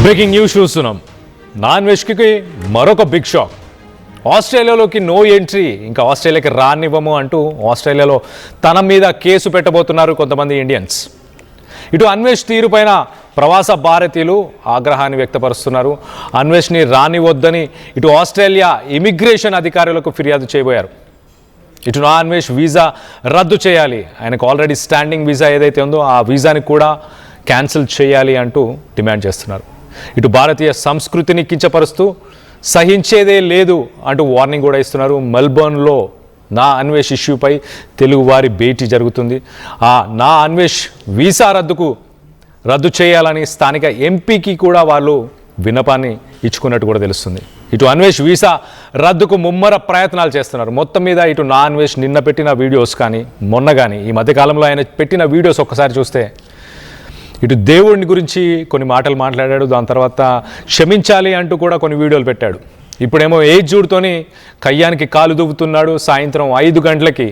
Breaking news చూస్తున్నాం. Non వెజ్కి మరొక big shock. ఆస్ట్రేలియాలోకి no entry, ఇంకా ఆస్ట్రేలియాకి రానివ్వము అంటూ ఆస్ట్రేలియాలో తన మీద కేసు పెట్టబోతున్నారు కొంతమంది ఇండియన్స్. ఇటు అన్వేష్ తీరుపైన ప్రవాస భారతీయులు ఆగ్రహాన్ని వ్యక్తపరుస్తున్నారు. అన్వేష్ని రానివద్దని ఇటు ఆస్ట్రేలియా ఇమిగ్రేషన్ అధికారులకు ఫిర్యాదు చేయబోయారు. ఇటు నా అన్వేష్ వీసా రద్దు చేయాలి, ఆయనకు ఆల్రెడీ స్టాండింగ్ వీసా ఏదైతే ఉందో ఆ వీసాని కూడా క్యాన్సిల్ చేయాలి అంటూ డిమాండ్ చేస్తున్నారు. ఇటు భారతీయ సంస్కృతిని కించపరుస్తూ సహించేదే లేదు అంటూ వార్నింగ్ కూడా ఇస్తున్నారు. మెల్బోర్న్లో నా అన్వేష్ ఇష్యూపై తెలుగువారి భేటీ జరుగుతుంది. ఆ నా అన్వేష్ వీసా రద్దు చేయాలని స్థానిక ఎంపీకి కూడా వాళ్ళు విన్నపాన్ని ఇచ్చుకున్నట్టు కూడా తెలుస్తుంది. ఇటు అన్వేష్ వీసా రద్దుకు ముమ్మర ప్రయత్నాలు చేస్తున్నారు. మొత్తం మీద ఇటు నా అన్వేష్ నిన్న పెట్టిన వీడియోస్ కానీ మొన్న కానీ ఈ మధ్యకాలంలో ఆయన పెట్టిన వీడియోస్ ఒక్కసారి చూస్తే ఇటు దేవుడిని గురించి కొన్ని మాటలు మాట్లాడాడు, దాని తర్వాత క్షమించాలి అంటూ కూడా కొన్ని వీడియోలు పెట్టాడు. ఇప్పుడేమో ఏజ్ జూడ్తోని కయ్యానికి కాలు దువ్వుతున్నాడు. సాయంత్రం 5 గంటలకి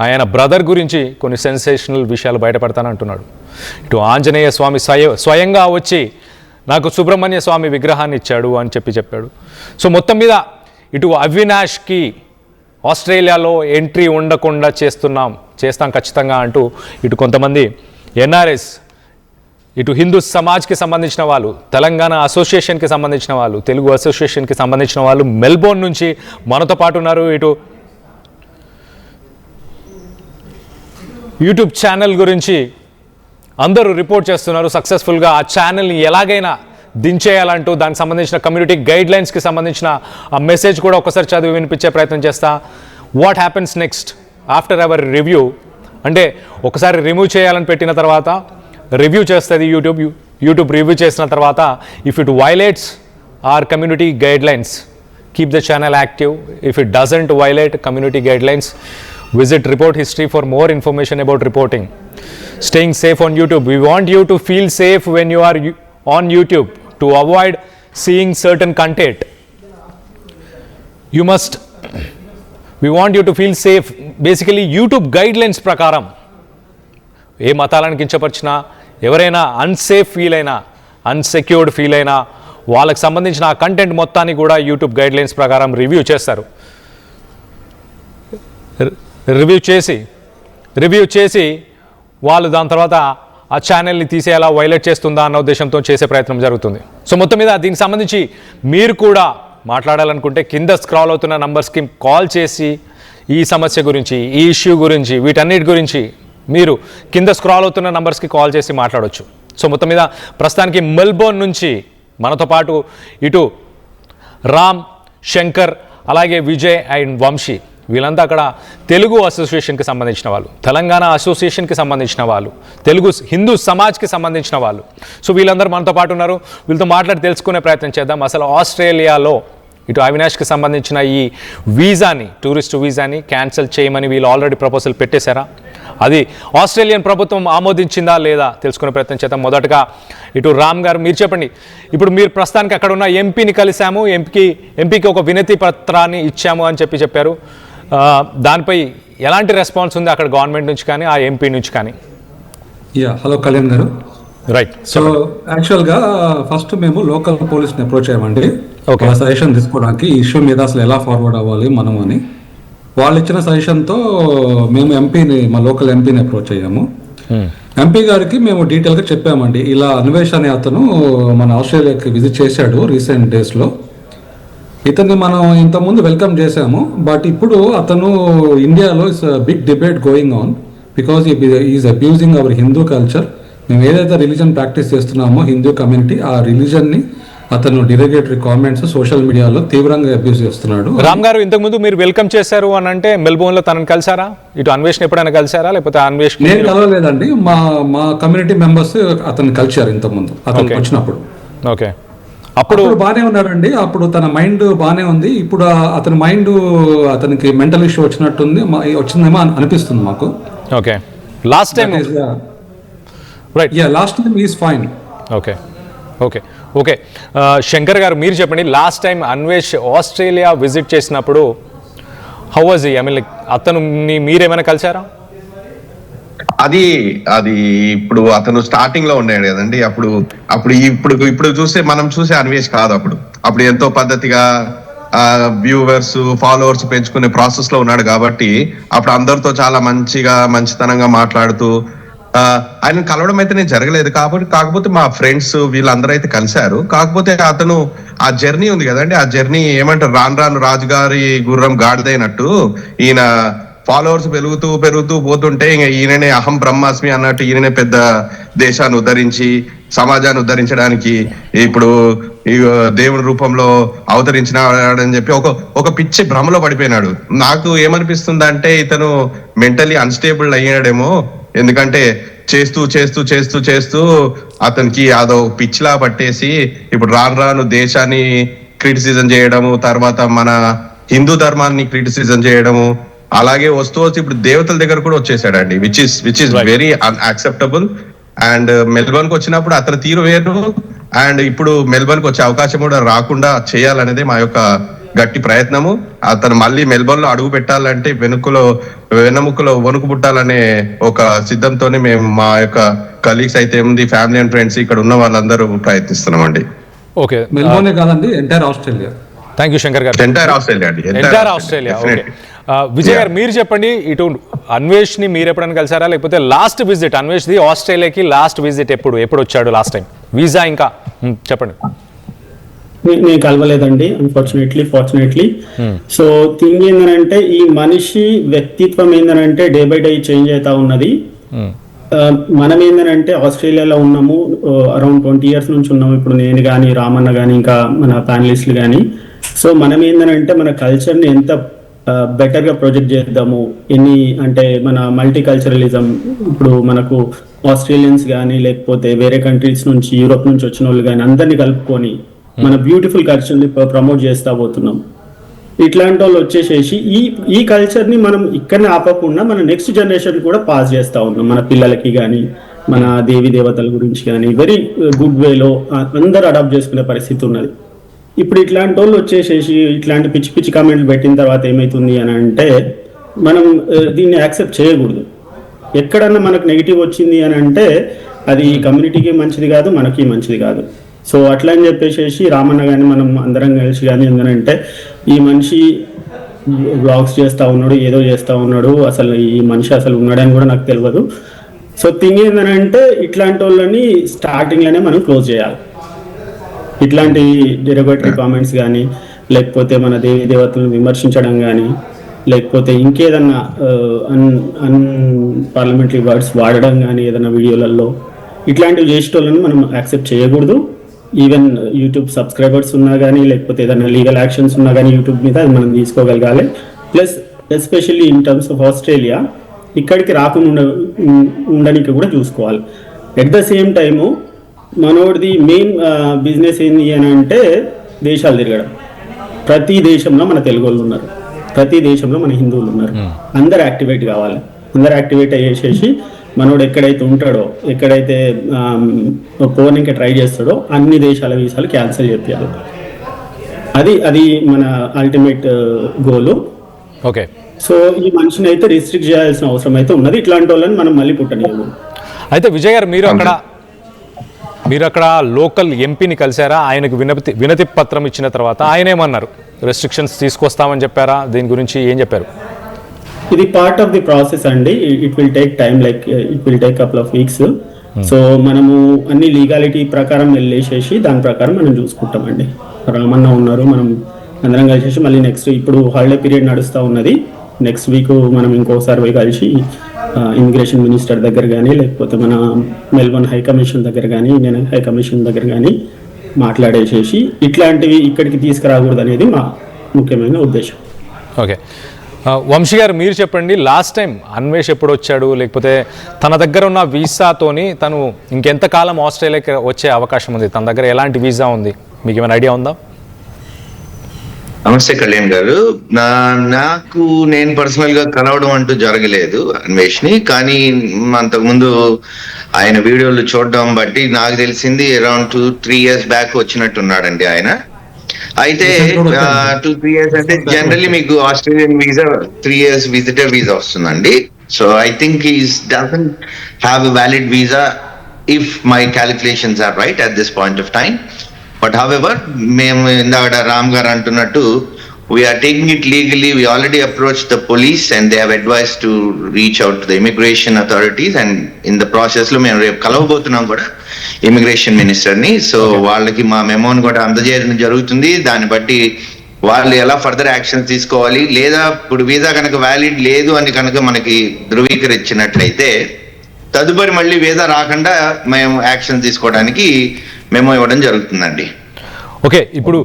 ఆయన బ్రదర్ గురించి కొన్ని సెన్సేషనల్ విషయాలు బయటపడతానంటున్నాడు. ఇటు ఆంజనేయ స్వామి స్వయంగా వచ్చి నాకు సుబ్రహ్మణ్య స్వామి విగ్రహాన్ని ఇచ్చాడు అని చెప్పాడు. సో మొత్తం మీద ఇటు అవినాష్కి ఆస్ట్రేలియాలో ఎంట్రీ ఉండకుండా చేస్తాం ఖచ్చితంగా అంటూ ఇటు కొంతమంది ఎన్ఆర్ఎస్, ఇటు హిందూ సమాజ్కి సంబంధించిన వాళ్ళు, తెలంగాణ అసోసియేషన్కి సంబంధించిన వాళ్ళు, తెలుగు అసోసియేషన్కి సంబంధించిన వాళ్ళు మెల్బోర్న్ నుంచి మనతో పాటు ఉన్నారు. ఇటు యూట్యూబ్ ఛానల్ గురించి అందరూ రిపోర్ట్ చేస్తున్నారు. సక్సెస్ఫుల్గా ఆ ఛానల్ని ఎలాగైనా దించేయాలంటూ దానికి సంబంధించిన కమ్యూనిటీ గైడ్లైన్స్కి సంబంధించిన ఆ మెసేజ్ కూడా ఒకసారి చదివి వినిపించే ప్రయత్నం చేస్తా. What happens next after our review అంటే ఒకసారి రిమూవ్ చేయాలని పెట్టిన తర్వాత రివ్యూ చేస్తుంది యూట్యూబ్ రివ్యూ చేసిన తర్వాత if it violates our community guidelines keep the channel active. If it doesn't violate community guidelines visit report history for more information about reporting. Staying safe on YouTube. We want you to feel safe when you are on YouTube to avoid seeing certain content. We want you to feel safe. Basically YouTube guidelines ప్రకారం ఏ మతాలను కించపరిచినా, ఎవరైనా unsafe feel అయినా, unsecured feel అయినా వాళ్ళకి సంబంధించిన ఆ content మొత్తాన్ని కూడా యూట్యూబ్ గైడ్లైన్స్ ప్రకారం రివ్యూ చేస్తారు. రివ్యూ చేసి వాళ్ళు దాని తర్వాత ఆ ఛానల్ని తీసేలా వైలేట్ చేస్తుందా అన్న ఉద్దేశంతో చేసే ప్రయత్నం జరుగుతుంది. సో మొత్తం మీద దీనికి సంబంధించి మీరు కూడా మాట్లాడాలనుకుంటే కింద స్క్రాల్ అవుతున్న నంబర్స్కి కాల్ చేసి ఈ సమస్య గురించి, ఈ ఇష్యూ గురించి, వీటన్నిటి గురించి మీరు కింద స్క్రాల్ అవుతున్న నంబర్స్కి కాల్ చేసి మాట్లాడవచ్చు. సో మొత్తం మీద ప్రస్తుతానికి మెల్బోర్న్ నుంచి మనతో పాటు ఇటు రామ్, శంకర్, అలాగే విజయ్ అండ్ వంశీ వీళ్ళంతా అక్కడ తెలుగు అసోసియేషన్కి సంబంధించిన వాళ్ళు, తెలంగాణ అసోసియేషన్కి సంబంధించిన వాళ్ళు, తెలుగు హిందూ సమాజ్కి సంబంధించిన వాళ్ళు. సో వీళ్ళందరూ మనతో పాటు ఉన్నారు. వీళ్ళతో మాట్లాడి తెలుసుకునే ప్రయత్నం చేద్దాం. అసలు ఆస్ట్రేలియాలో ఇటు అవినాష్కి సంబంధించిన ఈ టూరిస్ట్ వీసాని క్యాన్సిల్ చేయమని వీళ్ళు ఆల్రెడీ ప్రపోజల్ పెట్టేశారా, అది ఆస్ట్రేలియన్ ప్రభుత్వం ఆమోదించిందా లేదా తెలుసుకునే ప్రయత్నం చేద్దాం. మొదటగా ఇటు రామ్ గారు మీరు చెప్పండి. ఇప్పుడు మీరు ప్రస్తుతానికి అక్కడ ఉన్న ఎంపీని కలిసాము, ఎంపీకి ఒక వినతి పత్రాన్ని ఇచ్చాము అని చెప్పారు. దానిపై ఎలాంటి రెస్పాన్స్ ఉంది అక్కడ గవర్నమెంట్ నుంచి కానీ ఆ ఎంపీ నుంచి కానీ? హలో కళ్యాణ్ గారు. రైట్. సో యాక్చువల్గా ఫస్ట్ మేము లోకల్ పోలీస్ని అప్రోచ్ అయ్యామండి, ఒక సజెషన్ తీసుకోవడానికి ఈ ఇష్యూ మీద అసలు ఎలా ఫార్వర్డ్ అవ్వాలి మనం అని. వాళ్ళు ఇచ్చిన సజెషన్తో మేము మా లోకల్ ఎంపీని అప్రోచ్ అయ్యాము. ఎంపీ గారికి మేము డీటెయిల్గా చెప్పామండి, ఇలా అన్వేష్ అనే అతను మన ఆస్ట్రేలియాకి విజిట్ చేశాడు రీసెంట్ డేస్లో. ఇతన్ని మనం ఇంతకుముందు వెల్కమ్ చేశాము, బట్ ఇప్పుడు అతను ఇండియాలో it's big debate going on because is abusing our Hindu culture. మేము ఏదైతే రిలీజన్ ప్రాక్టీస్ చేస్తున్నామో హిందూ కమ్యూనిటీ, ఆ రిలీజన్ని అతను డిరోగేటరీ కామెంట్స్ సోషల్ మీడియాలో తీవ్రంగా అబ్యూజ్ చేస్తున్నాడు. రామ్ గారు, ఇంతకుముందు మీరు వెల్కమ్ చేశారు అని అంటే మెల్బోర్న్లో తనని కలిసారా? ఇటు అన్వేషణ ఎప్పుడైనా కలిసారా లేకపోతే అన్వేష్? నేను కలవలేదండి, మా కమ్యూనిటీ మెంబర్స్ అతన్ని కలిసారు ఇంతకుముందు అతను వచ్చినప్పుడు. ఓకే, అప్పుడు బాగానే ఉన్నాడండి, అప్పుడు తన మైండ్ బాగానే ఉంది. ఇప్పుడు అతని మైండ్ అతనికి మెంటల్ ఇష్యూ వచ్చిందేమో అనిపిస్తుంది మాకు. Okay, last time right, last time is fine. Okay okay okay Shankar గారు మీరు చెప్పండి, last time Anvesh Australia visit చేసినప్పుడు how was he? I mean like అతను మీరేమైనా కలిసారా? అది అది ఇప్పుడు అతను స్టార్టింగ్ లో ఉన్నాడు కదండి. అప్పుడు అప్పుడు ఇప్పుడు ఇప్పుడు చూస్తే మనం చూసే అన్వేష్ కాదు. అప్పుడు ఎంతో పద్ధతిగా వ్యూవర్స్ ఫాలోవర్స్ పెంచుకునే ప్రాసెస్ లో ఉన్నాడు కాబట్టి అప్పుడు అందరితో చాలా మంచితనంగా మాట్లాడుతూ ఆయన కలవడం అయితే నేను జరగలేదు. కాకపోతే మా ఫ్రెండ్స్ వీళ్ళందరూ అయితే కలిశారు. కాకపోతే అతను ఆ జర్నీ ఉంది కదండి, ఆ జర్నీ ఏమంటారు, రాను రాజుగారి గుర్రం గాడిదైనట్టు ఈయన ఫాలోవర్స్ పెరుగుతూ పోతుంటే ఇంకా ఈయననే అహం బ్రహ్మాస్మి అన్నట్టు ఈయననే పెద్ద దేశాన్ని ఉద్ధరించి సమాజాన్ని ఉద్ధరించడానికి ఇప్పుడు ఈ దేవుని రూపంలో అవతరించినాడని చెప్పి ఒక పిచ్చి భ్రమలో పడిపోయినాడు. నాకు ఏమనిపిస్తుంది అంటే ఇతను మెంటలీ అన్స్టేబుల్ అయ్యాడేమో. ఎందుకంటే చేస్తూ అతనికి అదో పిచ్చిలా పట్టేసి ఇప్పుడు రాను దేశాన్ని క్రిటిసిజం చేయడము, తర్వాత మన హిందూ ధర్మాన్ని క్రిటిసిజం చేయడము, అలాగే వస్తూ ఇప్పుడు దేవతల దగ్గర కూడా వచ్చేసాడండి, which is very unacceptable. And Melbourne కి వచ్చినప్పుడు అతని తీరు వేరు, అండ్ ఇప్పుడు మెల్బర్న్ కి వచ్చే అవకాశం కూడా రాకుండా చేయాలనేది మా యొక్క గట్టి ప్రయత్నము. అతను మళ్ళీ మెల్బర్న్ లో అడుగు పెట్టాలంటే వెన్నముక్కలో వణుకు పుట్టాలనే ఒక సిద్ధంతోనే మేము మా యొక్క కలీగ్స్ అయితే ఉంది, ఫ్యామిలీ అండ్ ఫ్రెండ్స్ ఇక్కడ ఉన్న వాళ్ళందరూ ప్రయత్నిస్తున్నాం అండి. ఓకే, మెల్బోర్నే కాదండి, entire Australia. Thank you Shankar గారు. ఎంటైర్ ఆస్ట్రేలియా అండి, ఎంటైర్ ఆస్ట్రేలియా. ఓకే, విజయ్ గారు మీరు చెప్పండి, ఇటు అన్వేష్ ని మీరు ఎప్పుడైనా కలిసారా, లేకపోతే లాస్ట్ విజిట్ అన్వేష్ ది ఆస్ట్రేలియాకి లాస్ట్ విజిట్ ఎప్పుడు వచ్చాడు లాస్ట్ టైం? వీసా ఇంకా చెప్పండి. నేను కలవలేదండి, ఫార్చునేట్లీ. సో థింగ్ ఏంటంటే ఈ మనిషి వ్యక్తిత్వం ఏంటంటే డే బై డే చేంజ్ అవుతా ఉన్నది. మనం ఏంటంటే ఆస్ట్రేలియాలో ఉన్నాము, అరౌండ్ 20 years నుంచి ఉన్నాము. ఇప్పుడు నేను కానీ రామన్న కానీ ఇంకా మన ప్యానలిస్టులు కానీ. సో మనం ఏంటంటే మన కల్చర్ని ఎంత బెటర్గా ప్రొజెక్ట్ చేద్దాము, అంటే మన మల్టీ కల్చరలిజం, ఇప్పుడు మనకు ఆస్ట్రేలియన్స్ కానీ లేకపోతే వేరే కంట్రీస్ నుంచి యూరోప్ నుంచి వచ్చిన వాళ్ళు కానీ అందరినీ కలుపుకొని మన బ్యూటిఫుల్ కల్చర్ని ప్రమోట్ చేస్తా పోతున్నాం. ఇట్లాంటి వాళ్ళు వచ్చేసేసి ఈ కల్చర్ని మనం ఇక్కడనే ఆపకుండా మన నెక్స్ట్ జనరేషన్ కూడా పాస్ చేస్తూ ఉన్నాం. మన పిల్లలకి కానీ మన దేవీ దేవతల గురించి కానీ వెరీ గుడ్ వేలో అందరూ అడాప్ట్ చేసుకునే పరిస్థితి ఉన్నది. ఇప్పుడు ఇట్లాంటి వాళ్ళు వచ్చేసేసి ఇట్లాంటి పిచ్చి పిచ్చి కామెంట్లు పెట్టిన తర్వాత ఏమవుతుంది అని అంటే మనం దీన్ని యాక్సెప్ట్ చేయకూడదు. ఎక్కడన్నా మనకు నెగిటివ్ వచ్చింది అని అంటే అది కమ్యూనిటీకి మంచిది కాదు, మనకి మంచిది కాదు. సో అట్లా అని చెప్పేసి రామన్న కానీ మనం అందరం కలిసి కానీ ఏంటంటే ఈ మనిషి బ్లాగ్స్ చేస్తూ ఉన్నాడు, ఏదో చేస్తూ ఉన్నాడు, అసలు ఈ మనిషి అసలు ఉన్నాడని కూడా నాకు తెలియదు. సో థింగ్ ఏంటంటే ఇట్లాంటి వాళ్ళని స్టార్టింగ్లోనే మనం క్లోజ్ చేయాలి. ఇట్లాంటి డెరివేటరీ కామెంట్స్ కానీ లేకపోతే మన దేవీ దేవతలను విమర్శించడం కానీ లేకపోతే ఇంకేదన్నా పార్లమెంటరీ వర్డ్స్ వాడడం కానీ ఏదైనా వీడియోలలో ఇట్లాంటివి చేసేటోళ్ళని మనం యాక్సెప్ట్ చేయకూడదు. ఈవెన్ యూట్యూబ్ సబ్స్క్రైబర్స్ ఉన్నా కానీ లేకపోతే ఏదైనా లీగల్ యాక్షన్స్ ఉన్నా కానీ యూట్యూబ్ మీద అది మనం తీసుకోగలగాలి. Plus especially in terms of Australia ఇక్కడికి రాకుండా ఉండడానికి కూడా చూసుకోవాలి. ఎట్ ద సేమ్ టైము మనోడిది మెయిన్ బిజినెస్ ఏంది అని అంటే దేశాలు తిరగడం. ప్రతి దేశంలో మన తెలుగు వాళ్ళు ఉన్నారు, ప్రతి దేశంలో మన హిందువులు ఉన్నారు. అందరు యాక్టివేట్ కావాలి. అందరు యాక్టివేట్ అయ్యేసేసి మనోడు ఎక్కడైతే ఉంటాడో, ఎక్కడైతే పోనీకి ట్రై చేస్తాడో అన్ని దేశాల వీసాలు క్యాన్సిల్ చేయాలి. అది మన అల్టిమేట్ గోలు. ఓకే, సో ఈ మనిషిని అయితే రిస్ట్రిక్ట్ చేయాల్సిన అవసరం అయితే ఉన్నది. ఇట్లాంటి వాళ్ళని మనం మళ్ళీ పుట్టనివ్వము. అయితే విజయ్ గారు మీరు అక్కడ లోకల్ ఎంపీని కలిసారా? ఆయనకు వినతి పత్రం ఇచ్చిన తర్వాత ఆయన ఏమన్నారు? రెస్ట్రిక్షన్స్ తీసుకొస్తామని చెప్పారా? దీని గురించి ఏం చెప్పారు? ఇది పార్ట్ ఆఫ్ ది ప్రాసెస్ అండి. It will take time, like it will take couple of weeks. So మనము అన్ని లీగాలిటీ ప్రకారం వెళ్ళేసేసి దాని ప్రకారం మనం చూసుకుంటామండి. రామన్న ఉన్నారు, మనం అందరం కలిసేసి మళ్ళీ నెక్స్ట్ ఇప్పుడు హాలిడే పీరియడ్ నడుస్తూ ఉన్నది. నెక్స్ట్ వీక్ మనం ఇంకోసారి పోయి కలిసి ఇమిగ్రేషన్ మినిస్టర్ దగ్గర కానీ లేకపోతే మన మెల్బోర్న్ హై కమిషన్ దగ్గర కానీ ఇండియన్ హై కమిషన్ దగ్గర కానీ మాట్లాడేసేసి ఇట్లాంటివి ఇక్కడికి తీసుకురాకూడదు అనేది మా ముఖ్యమైన ఉద్దేశం. ఓకే, వంశీ గారు మీరు చెప్పండి, లాస్ట్ టైం అన్వేష్ ఎప్పుడు వచ్చాడు, లేకపోతే తన దగ్గర ఉన్న వీసాతోని తను ఇంకెంతకాలం ఆస్ట్రేలియాకి వచ్చే అవకాశం ఉంది? తన దగ్గర ఎలాంటి వీసా ఉంది, మీకు ఏమైనా ఐడియా ఉందా? నమస్తే కళ్యాణ్ గారు. నాకు నేను పర్సనల్ గా కలవడం అంటూ జరగలేదు అన్వేష్ని, కానీ అంతకుముందు ఆయన వీడియోలు చూడడం బట్టి నాకు తెలిసింది అరౌండ్ 2-3 years బ్యాక్ వచ్చినట్టున్నాడండి ఆయన. అయితే 2-3 years అంటే జనరల్లీ మీకు Australian visa 3 years visitor visa వస్తుందండి. So I think he doesn't have a valid visa if my calculations are right at this point of time. But however, మేము ఇందాక రామ్ గారు అంటున్నట్టు we are taking it legally. We already approached the police and they have advised to reach out to the immigration authorities, and in the process లో మేము రేపు కలవబోతున్నాం కూడా immigration minister ని. So వాళ్ళకి మా మెమోని కూడా అందజేయడం జరుగుతుంది. దాన్ని బట్టి వాళ్ళు ఎలా ఫర్దర్ యాక్షన్ తీసుకోవాలి, లేదా ఇప్పుడు వీసా కనుక వ్యాలిడ్ లేదు అని కనుక మనకి ధృవీకరించినట్లయితే తదుపరి మళ్ళీ వీసా రాకుండా మేము యాక్షన్ తీసుకోవడానికి మెమో ఇవ్వడం జరుగుతుందండి. ఓకే, ఇప్పుడు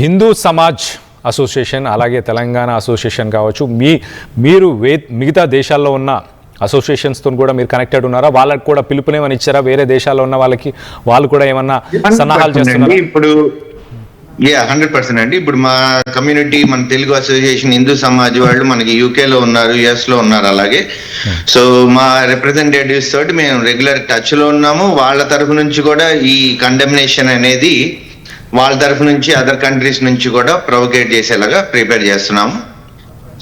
హిందూ సమాజ్ అసోసియేషన్ అలాగే తెలంగాణ అసోసియేషన్ కావచ్చు, మీరు మిగతా దేశాల్లో ఉన్న అసోసియేషన్స్తో కూడా మీరు కనెక్టెడ్ ఉన్నారా? వాళ్ళకి కూడా పిలుపునేమని ఇచ్చారా? వేరే దేశాల్లో ఉన్న వాళ్ళకి వాళ్ళు కూడా ఏమన్నా సన్నాహాలు చేస్తున్నారా? ఇప్పుడు 100% అండి. ఇప్పుడు మా కమ్యూనిటీ, మన తెలుగు అసోసియేషన్ హిందూ సమాజ్ వాళ్ళు మనకి యూకే లో ఉన్నారు, యుఎస్ లో ఉన్నారు. అలాగే సో మా రిప్రజెంటేటివ్స్ తోటి మేము రెగ్యులర్ టచ్ లో ఉన్నాము. వాళ్ళ తరఫు నుంచి కూడా ఈ కండెమ్నేషన్ అనేది వాళ్ళ తరఫు నుంచి అదర్ కంట్రీస్ నుంచి కూడా ప్రొవోకేట్ చేసేలాగా ప్రిపేర్ చేస్తున్నాము.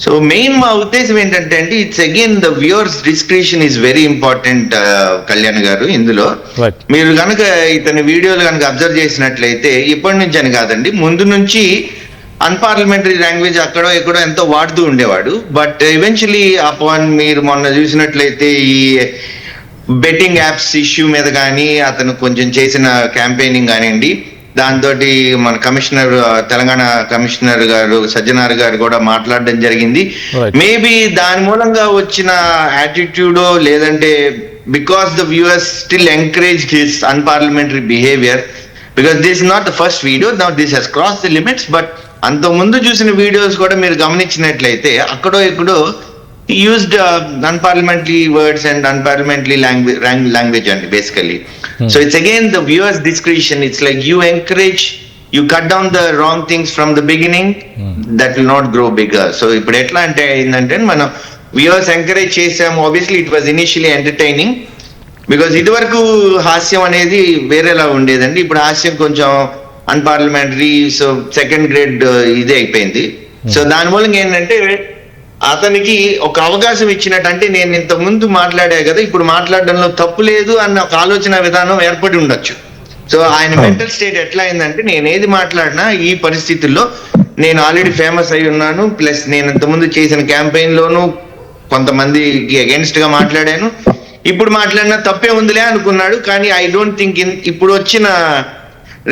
సో మెయిన్ మా ఉద్దేశం ఏంటంటే అండి, it's again the viewers description is very important Kalyan గారు. ఇందులో మీరు కనుక ఇతని వీడియోలు కనుక అబ్జర్వ్ చేసినట్లయితే ఇప్పటి నుంచి అని కాదండి, ముందు నుంచి అన్పార్లమెంటరీ లాంగ్వేజ్ అక్కడో ఎక్కడో ఎంతో వాడుతూ ఉండేవాడు. బట్ ఎవెన్చువలీ అపాన్ మీరు మొన్న చూసినట్లయితే ఈ బెట్టింగ్ యాప్స్ ఇష్యూ మీద కానీ అతను కొంచెం చేసిన క్యాంపెయినింగ్ కానివ్వండి, దాంతో మన కమిషనర్, తెలంగాణ కమిషనర్ గారు సజ్జనార్ గారు కూడా మాట్లాడడం జరిగింది. మేబీ దాని మూలంగా వచ్చిన యాటిట్యూడో లేదంటే because the viewers still encourage his unparliamentary behaviour, because this is not the first video, now this he's cross the limits. But అంత ముందు చూసిన వీడియోస్ కూడా మీరు గమనించినట్లయితే అక్కడో ఎక్కడో used unparliamentary words and unparliamentary language and basically so it's again the viewers discretion. It's like you encourage, you cut down the wrong things from the beginning, that will not grow bigger. So ఇప్పుడు ఎట్లా అంటే ఏంటంటే మనం viewers encourage చేసాము. obviously it was initially entertaining because ఇదివరకు హాస్యం అనేది వేరేలా ఉండేదండి. ఇప్పుడు హాస్యం కొంచెం అన్పార్లమెంటరీ, సో సెకండ్ గ్రేడ్ ఇదే అయిపోయింది. సో దాని మూలంగా ఏంటంటే అతనికి ఒక అవకాశం ఇచ్చినట్టు, అంటే నేను ఇంత ముందు మాట్లాడా కదా, ఇప్పుడు మాట్లాడడంలో తప్పు లేదు అన్న ఒక ఆలోచన విధానం ఏర్పడి ఉండొచ్చు. సో ఆయన మెంటల్ స్టేట్ ఎట్లా అయిందంటే, నేను ఏది మాట్లాడినా ఈ పరిస్థితుల్లో నేను ఆల్రెడీ ఫేమస్ అయి ఉన్నాను, ప్లస్ నేను ఇంత ముందు చేసిన క్యాంపెయిన్ లోను కొంతమందికి అగేన్స్ట్ గా మాట్లాడాను, ఇప్పుడు మాట్లాడినా తప్పే ఉందిలే అనుకున్నాడు. కానీ ఐ డోంట్ థింక్ ఇప్పుడు వచ్చిన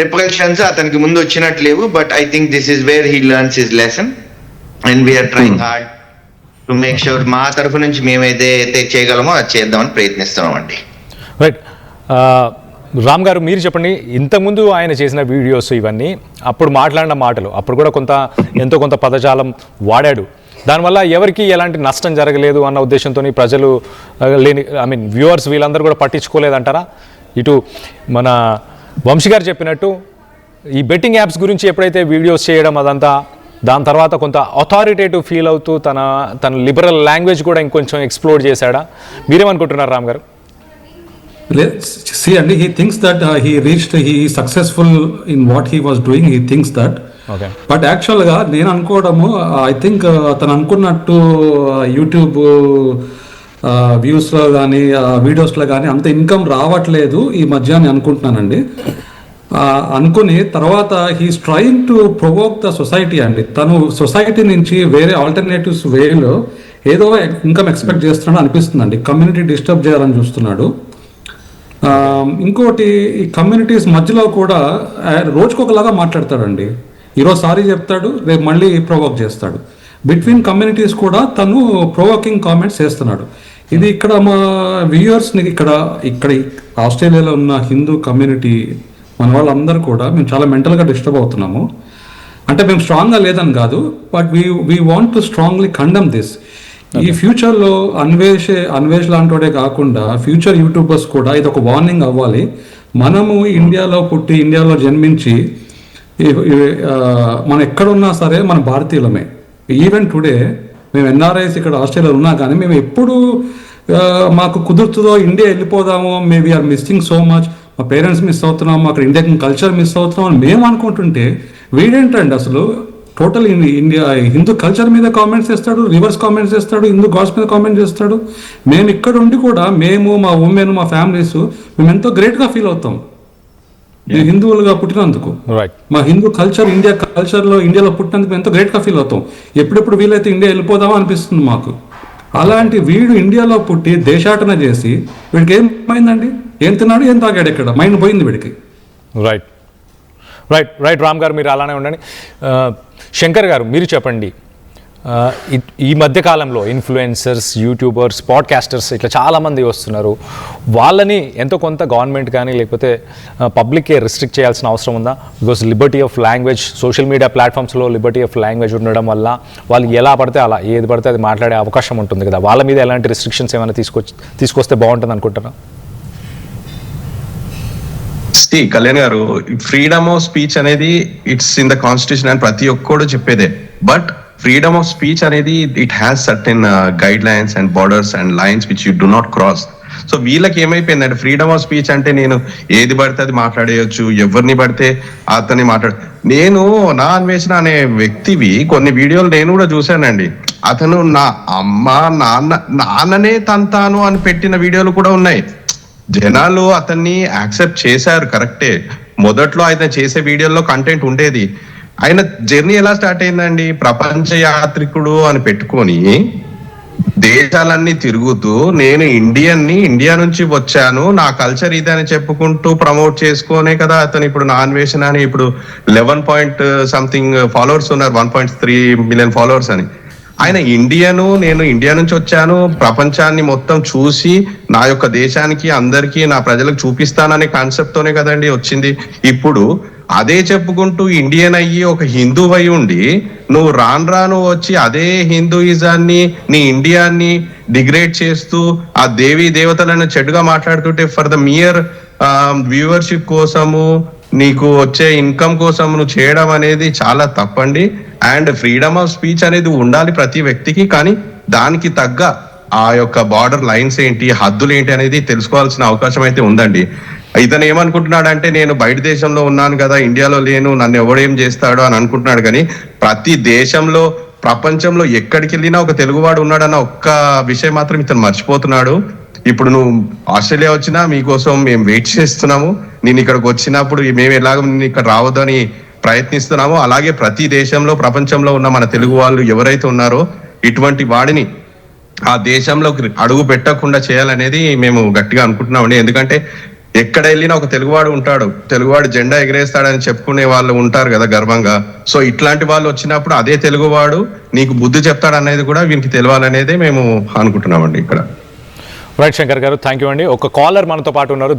రిపల్షన్స్ అతనికి ముందు వచ్చినట్టు లేవు. But I think this is where he learns his lesson and we're trying hard to make sure మా తరఫు నుంచి మేమైతే చేయగలమో అది చేద్దామని ప్రయత్నిస్తున్నాం అండి. రైట్, రామ్ గారు మీరు చెప్పండి, ఇంతకుముందు ఆయన చేసిన వీడియోస్ ఇవన్నీ, అప్పుడు మాట్లాడిన మాటలు, అప్పుడు కూడా ఎంతో కొంత పదజాలం వాడాడు, దానివల్ల ఎవరికి ఎలాంటి నష్టం జరగలేదు అన్న ఉద్దేశంతో ప్రజలు వ్యూవర్స్ వీళ్ళందరూ కూడా పట్టించుకోలేదంటారా? ఇటు మన వంశీ గారు చెప్పినట్టు ఈ బెట్టింగ్ యాప్స్ గురించి ఎప్పుడైతే వీడియోస్ చేయడం అదంతా, దాని తర్వాత కొంత అథారిటేటివ్ ఫీల్ అవుతూ తన లిబరల్ లాంగ్వేజ్ కూడా ఇంకొంచెం ఎక్స్ప్లోర్ చేశాడా? మీరేమనుకుంటున్నారు రామ్ గారు? See, అండి, he thinks that he is successful in what he was doing. He thinks that. Okay. But యాక్చువల్గా నేను అనుకోవడము, ఐ థింక్ తను అనుకున్నట్టు యూట్యూబ్ వ్యూస్లో కానీ వీడియోస్లో కానీ అంత ఇన్కమ్ రావట్లేదు ఈ మధ్య అని అనుకుంటున్నానండి. అనుకుని తర్వాత he's trying to provoke the society అండి. తను సొసైటీ నుంచి వేరే ఆల్టర్నేటివ్స్ వేలో ఏదో ఇన్కమ్ ఎక్స్పెక్ట్ చేస్తున్నాడు అనిపిస్తుందండి. కమ్యూనిటీ డిస్టర్బ్ చేయాలని చూస్తున్నాడు. ఇంకోటి, ఈ కమ్యూనిటీస్ మధ్యలో కూడా రోజుకొకలాగా మాట్లాడతాడండి. ఈరోజు సారీ చెప్తాడు, రేపు మళ్ళీ ప్రొవోక్ చేస్తాడు. బిట్వీన్ కమ్యూనిటీస్ కూడా తను ప్రొవోకింగ్ కామెంట్స్ చేస్తున్నాడు. ఇది ఇక్కడ మా వ్యూయర్స్ని ఇక్కడ ఆస్ట్రేలియాలో ఉన్న హిందూ కమ్యూనిటీ మన వాళ్ళందరూ కూడా మేము చాలా మెంటల్గా డిస్టర్బ్ అవుతున్నాము. అంటే మేము స్ట్రాంగ్గా లేదని కాదు, but we want to strongly condemn this. ఈ ఫ్యూచర్లో అన్వేష్ లాంటివాడే కాకుండా ఫ్యూచర్ యూట్యూబర్స్ కూడా ఇది ఒక వార్నింగ్ అవ్వాలి. మనము ఇండియాలో పుట్టి ఇండియాలో జన్మించి మనం ఎక్కడున్నా సరే మన భారతీయులమే. ఈవెన్ టుడే మేము ఎన్ఆర్ఐస్ ఇక్కడ ఆస్ట్రేలియాలో ఉన్నా కానీ మేము ఎప్పుడు మాకు కుదురుతుందో ఇండియా వెళ్ళిపోదాము, maybe are missing so much, మా పేరెంట్స్ మిస్ అవుతున్నాము, అక్కడ ఇండియన్ కల్చర్ మిస్ అవుతున్నాం అని మేము అనుకుంటుంటే వీడేంటండి అసలు టోటల్ ఇండియా హిందూ కల్చర్ మీద కామెంట్స్ చేస్తాడు, రివర్స్ కామెంట్స్ చేస్తాడు, హిందూ గాడ్స్ మీద కామెంట్ చేస్తాడు. మేము ఇక్కడ ఉండి కూడా మేము, మా ఉమెన్, మా ఫ్యామిలీస్ మేము ఎంతో గ్రేట్గా ఫీల్ అవుతాం మేము హిందువులుగా పుట్టినందుకు. మా హిందూ కల్చర్ ఇండియాలో పుట్టినందుకు ఎంతో గ్రేట్గా ఫీల్ అవుతాం. ఎప్పుడెప్పుడు వీలైతే ఇండియా వెళ్ళిపోదామా అనిపిస్తుంది మాకు. అలాంటి వీడు ఇండియాలో పుట్టి దేశాటన చేసి వీడికి ఏమైందండి? ఏం తిన్నాడు, ఏం తాగాడు, ఇక్కడ మైండ్ పోయింది వీడికి. రైట్ రైట్ రైట్ రామ్ గారు మీరు అలానే ఉండండి. శంకర్ గారు మీరు చెప్పండి, ఈ మధ్యకాలంలో ఇన్ఫ్లుయెన్సర్స్, యూట్యూబర్స్, పాడ్కాస్టర్స్ ఇట్లా చాలామంది వస్తున్నారు. వాళ్ళని ఎంతో కొంత గవర్నమెంట్ కానీ లేకపోతే పబ్లిక్కే రిస్ట్రిక్ట్ చేయాల్సిన అవసరం ఉందా? Because liberty of language, social media ప్లాట్ఫామ్స్లో లిబర్టీ ఆఫ్ లాంగ్వేజ్ ఉండడం వల్ల వాళ్ళు ఎలా పడితే అలా ఏది పడితే అది మాట్లాడే అవకాశం ఉంటుంది కదా. వాళ్ళ మీద ఎలాంటి రిస్ట్రిక్షన్స్ ఏమైనా తీసుకొస్తే బాగుంటుంది అనుకుంటారా? కళ్యాణ్ గారు, ఫ్రీడమ్ ఆఫ్ స్పీచ్ అనేది ఇట్స్ ఇన్ ద కాన్స్టిట్యూషన్ అని ప్రతి ఒక్కడు చెప్పేదే. బట్ ఫ్రీడమ్ ఆఫ్ స్పీచ్ అనేది it has certain guide lines and borders and lines which you do not cross. So వీళ్ళకి ఏమైపోయిందంటే ఫ్రీడమ్ ఆఫ్ స్పీచ్ అంటే నేను ఏది పడితే అది మాట్లాడేయచ్చు, ఎవరిని పడితే అతన్ని నేను నా అన్వేషణ అనే వ్యక్తివి కొన్ని వీడియోలు నేను కూడా చూశానండి. అతను నా అమ్మ నాన్ననే తంతాను అని పెట్టిన వీడియోలు కూడా ఉన్నాయి. జనాలు అతన్ని యాక్సెప్ట్ చేశారు, కరెక్టే. మొదట్లో ఆయన చేసే వీడియోల్లో కంటెంట్ ఉండేది. ఆయన జర్నీ ఎలా స్టార్ట్ అయిందండి? ప్రపంచ యాత్రికుడు అని పెట్టుకొని దేశాలన్నీ తిరుగుతూ నేను ఇండియా నుంచి వచ్చాను, నా కల్చర్ ఇది అని చెప్పుకుంటూ ప్రమోట్ చేసుకోనే కదా అతను ఇప్పుడు నా అన్వేషణ అని ఇప్పుడు 11 ఫాలోవర్స్ ఉన్నారు, 1.3 మిలియన్ ఫాలోవర్స్ అని. ఆయన నేను ఇండియా నుంచి వచ్చాను, ప్రపంచాన్ని మొత్తం చూసి నా యొక్క దేశానికి అందరికీ నా ప్రజలకు చూపిస్తాననే కాన్సెప్ట్ తోనే కదండి వచ్చింది. ఇప్పుడు అదే చెప్పుకుంటూ ఇండియన్ అయ్యి ఒక హిందూ అయి ఉండి నువ్వు రాను వచ్చి అదే హిందూయిజాన్ని నీ ఇండియాని డిగ్రేడ్ చేస్తూ ఆ దేవీ దేవతలను చెడుగా మాట్లాడుతుంటే ఫర్ ద మియర్ వ్యూవర్షిప్ కోసము నీకు వచ్చే ఇన్కమ్ కోసం నువ్వు చేయడం అనేది చాలా తప్పండి. అండ్ ఫ్రీడమ్ ఆఫ్ స్పీచ్ అనేది ఉండాలి ప్రతి వ్యక్తికి, కానీ దానికి తగ్గ ఆ యొక్క బార్డర్ లైన్స్ ఏంటి, హద్దులు ఏంటి అనేది తెలుసుకోవాల్సిన అవకాశం అయితే ఉందండి. ఇతను ఏమనుకుంటున్నాడు అంటే నేను బయట దేశంలో ఉన్నాను కదా, ఇండియాలో లేను, నన్ను ఎవడేం చేస్తాడో అని అనుకుంటున్నాడు. కానీ ప్రతి దేశంలో ప్రపంచంలో ఎక్కడికి వెళ్ళినా ఒక తెలుగువాడు ఉన్నాడన్న ఒక్క విషయం మాత్రం ఇతను మర్చిపోతున్నాడు. ఇప్పుడు నువ్వు ఆస్ట్రేలియా వచ్చినా మీకోసం మేము వెయిట్ చేస్తున్నాము, నేను ఇక్కడికి వచ్చినప్పుడు మేము ఎలాగ ఇక్కడ రావద్దని ప్రయత్నిస్తున్నాము. అలాగే ప్రతి దేశంలో ప్రపంచంలో ఉన్న మన తెలుగు వాళ్ళు ఎవరైతే ఉన్నారో ఇటువంటి వాడిని ఆ దేశంలోకి అడుగు పెట్టకుండా చేయాలనేది మేము గట్టిగా అనుకుంటున్నామండి. ఎందుకంటే ఎక్కడ వెళ్ళినా ఒక తెలుగువాడు ఉంటాడు, తెలుగువాడు జెండా ఎగరేస్తాడని చెప్పుకునే వాళ్ళు ఉంటారు కదా గర్వంగా. సో ఇట్లాంటి వాళ్ళు వచ్చినప్పుడు అదే తెలుగువాడు నీకు బుద్ధి చెప్తాడు అనేది కూడా వీనికి తెలియాలనేదే మేము అనుకుంటున్నామండి ఇక్కడ. రైట్ శంకర్ గారు, థ్యాంక్ యూ అండి. ఒక కాలర్ మనతో పాటు ఉన్నారు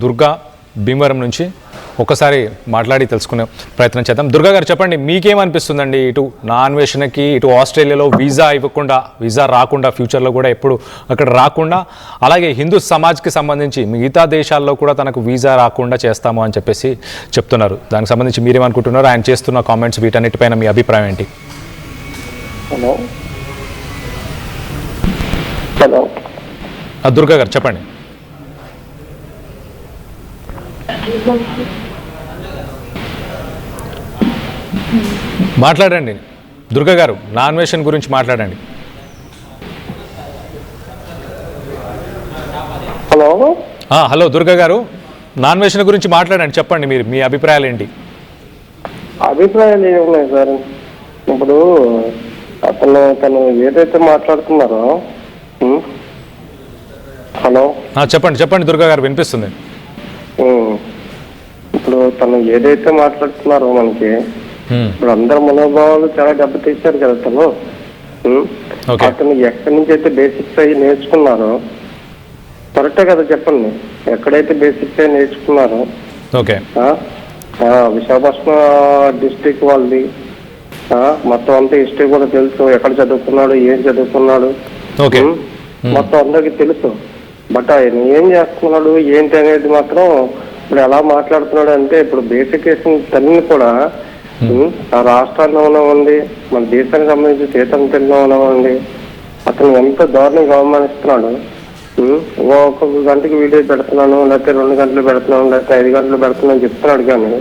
దుర్గా భీమవరం నుంచి. ఒకసారి మాట్లాడి తెలుసుకునే ప్రయత్నం చేద్దాం. దుర్గా గారు చెప్పండి, మీకేమనిపిస్తుందండి? ఇటు నా అన్వేషణకి ఇటు ఆస్ట్రేలియాలో వీసా రాకుండా ఫ్యూచర్లో కూడా ఎప్పుడు అక్కడ రాకుండా, అలాగే హిందూ సమాజ్కి సంబంధించి మిగతా దేశాల్లో కూడా తనకు వీసా రాకుండా చేస్తాము అని చెప్పేసి చెప్తున్నారు. దానికి సంబంధించి మీరేమనుకుంటున్నారు? ఆయన చేస్తున్న కామెంట్స్ వీటన్నిటిపైన మీ అభిప్రాయం ఏంటి? హలో దుర్గా గారు చెప్పండి. మాట్లాడండి దుర్గా గారు, నా అన్వేషణ గురించి మాట్లాడండి. హలో దుర్గా గారు, నా అన్వేషణ గురించి మాట్లాడండి, చెప్పండి మీరు మీ అభిప్రాయాలు ఏంటి? అభిప్రాయాలు ఏమున్నాయి సార్, ఇప్పుడు తను ఏదైతే మాట్లాడుతున్నారో. హలో చెప్పండి దుర్గా గారు, వినిపిస్తుంది. ఇప్పుడు తను ఏదైతే మాట్లాడుతున్నారో మనకి ఇప్పుడు అందరు మనోభావాలు చాలా దెబ్బతీశారు కదా. అతను ఎక్కడి నుంచి అయితే బేసిక్స్ అయ్యి నేర్చుకున్నారో కరెక్టే కదా, చెప్పండి. ఎక్కడైతే బేసిక్స్ అయ్యి నేర్చుకున్నారో విశాఖపట్నం డిస్ట్రిక్ట్ వాళ్ళది మొత్తం అంతా హిస్టరీ కూడా తెలుసు, ఎక్కడ చదువుకున్నాడు, ఏం చదువుకున్నాడు మొత్తం అందరికి తెలుసు. బట్ ఆయన ఏం చేస్తున్నాడు ఏంటి అనేది మాత్రం ఇప్పుడు ఎలా మాట్లాడుతున్నాడు అంటే, ఇప్పుడు బేసిక్ వేసిన తల్లిని కూడా ఆ రాష్ట్రాల్లో ఉన్నవండి, మన దేశానికి సంబంధించి సీతం తెల్లో ఉన్నవండి, అతను ఎంత దారుణంగా అవమానిస్తున్నాడు. ఒక్కొక్క గంటకి వీడియో పెడుతున్నాను, లేకపోతే 2 గంటలు పెడుతున్నాను, లేకపోతే 5 గంటలు పెడుతున్నాను చెప్తున్నాడు. కానీ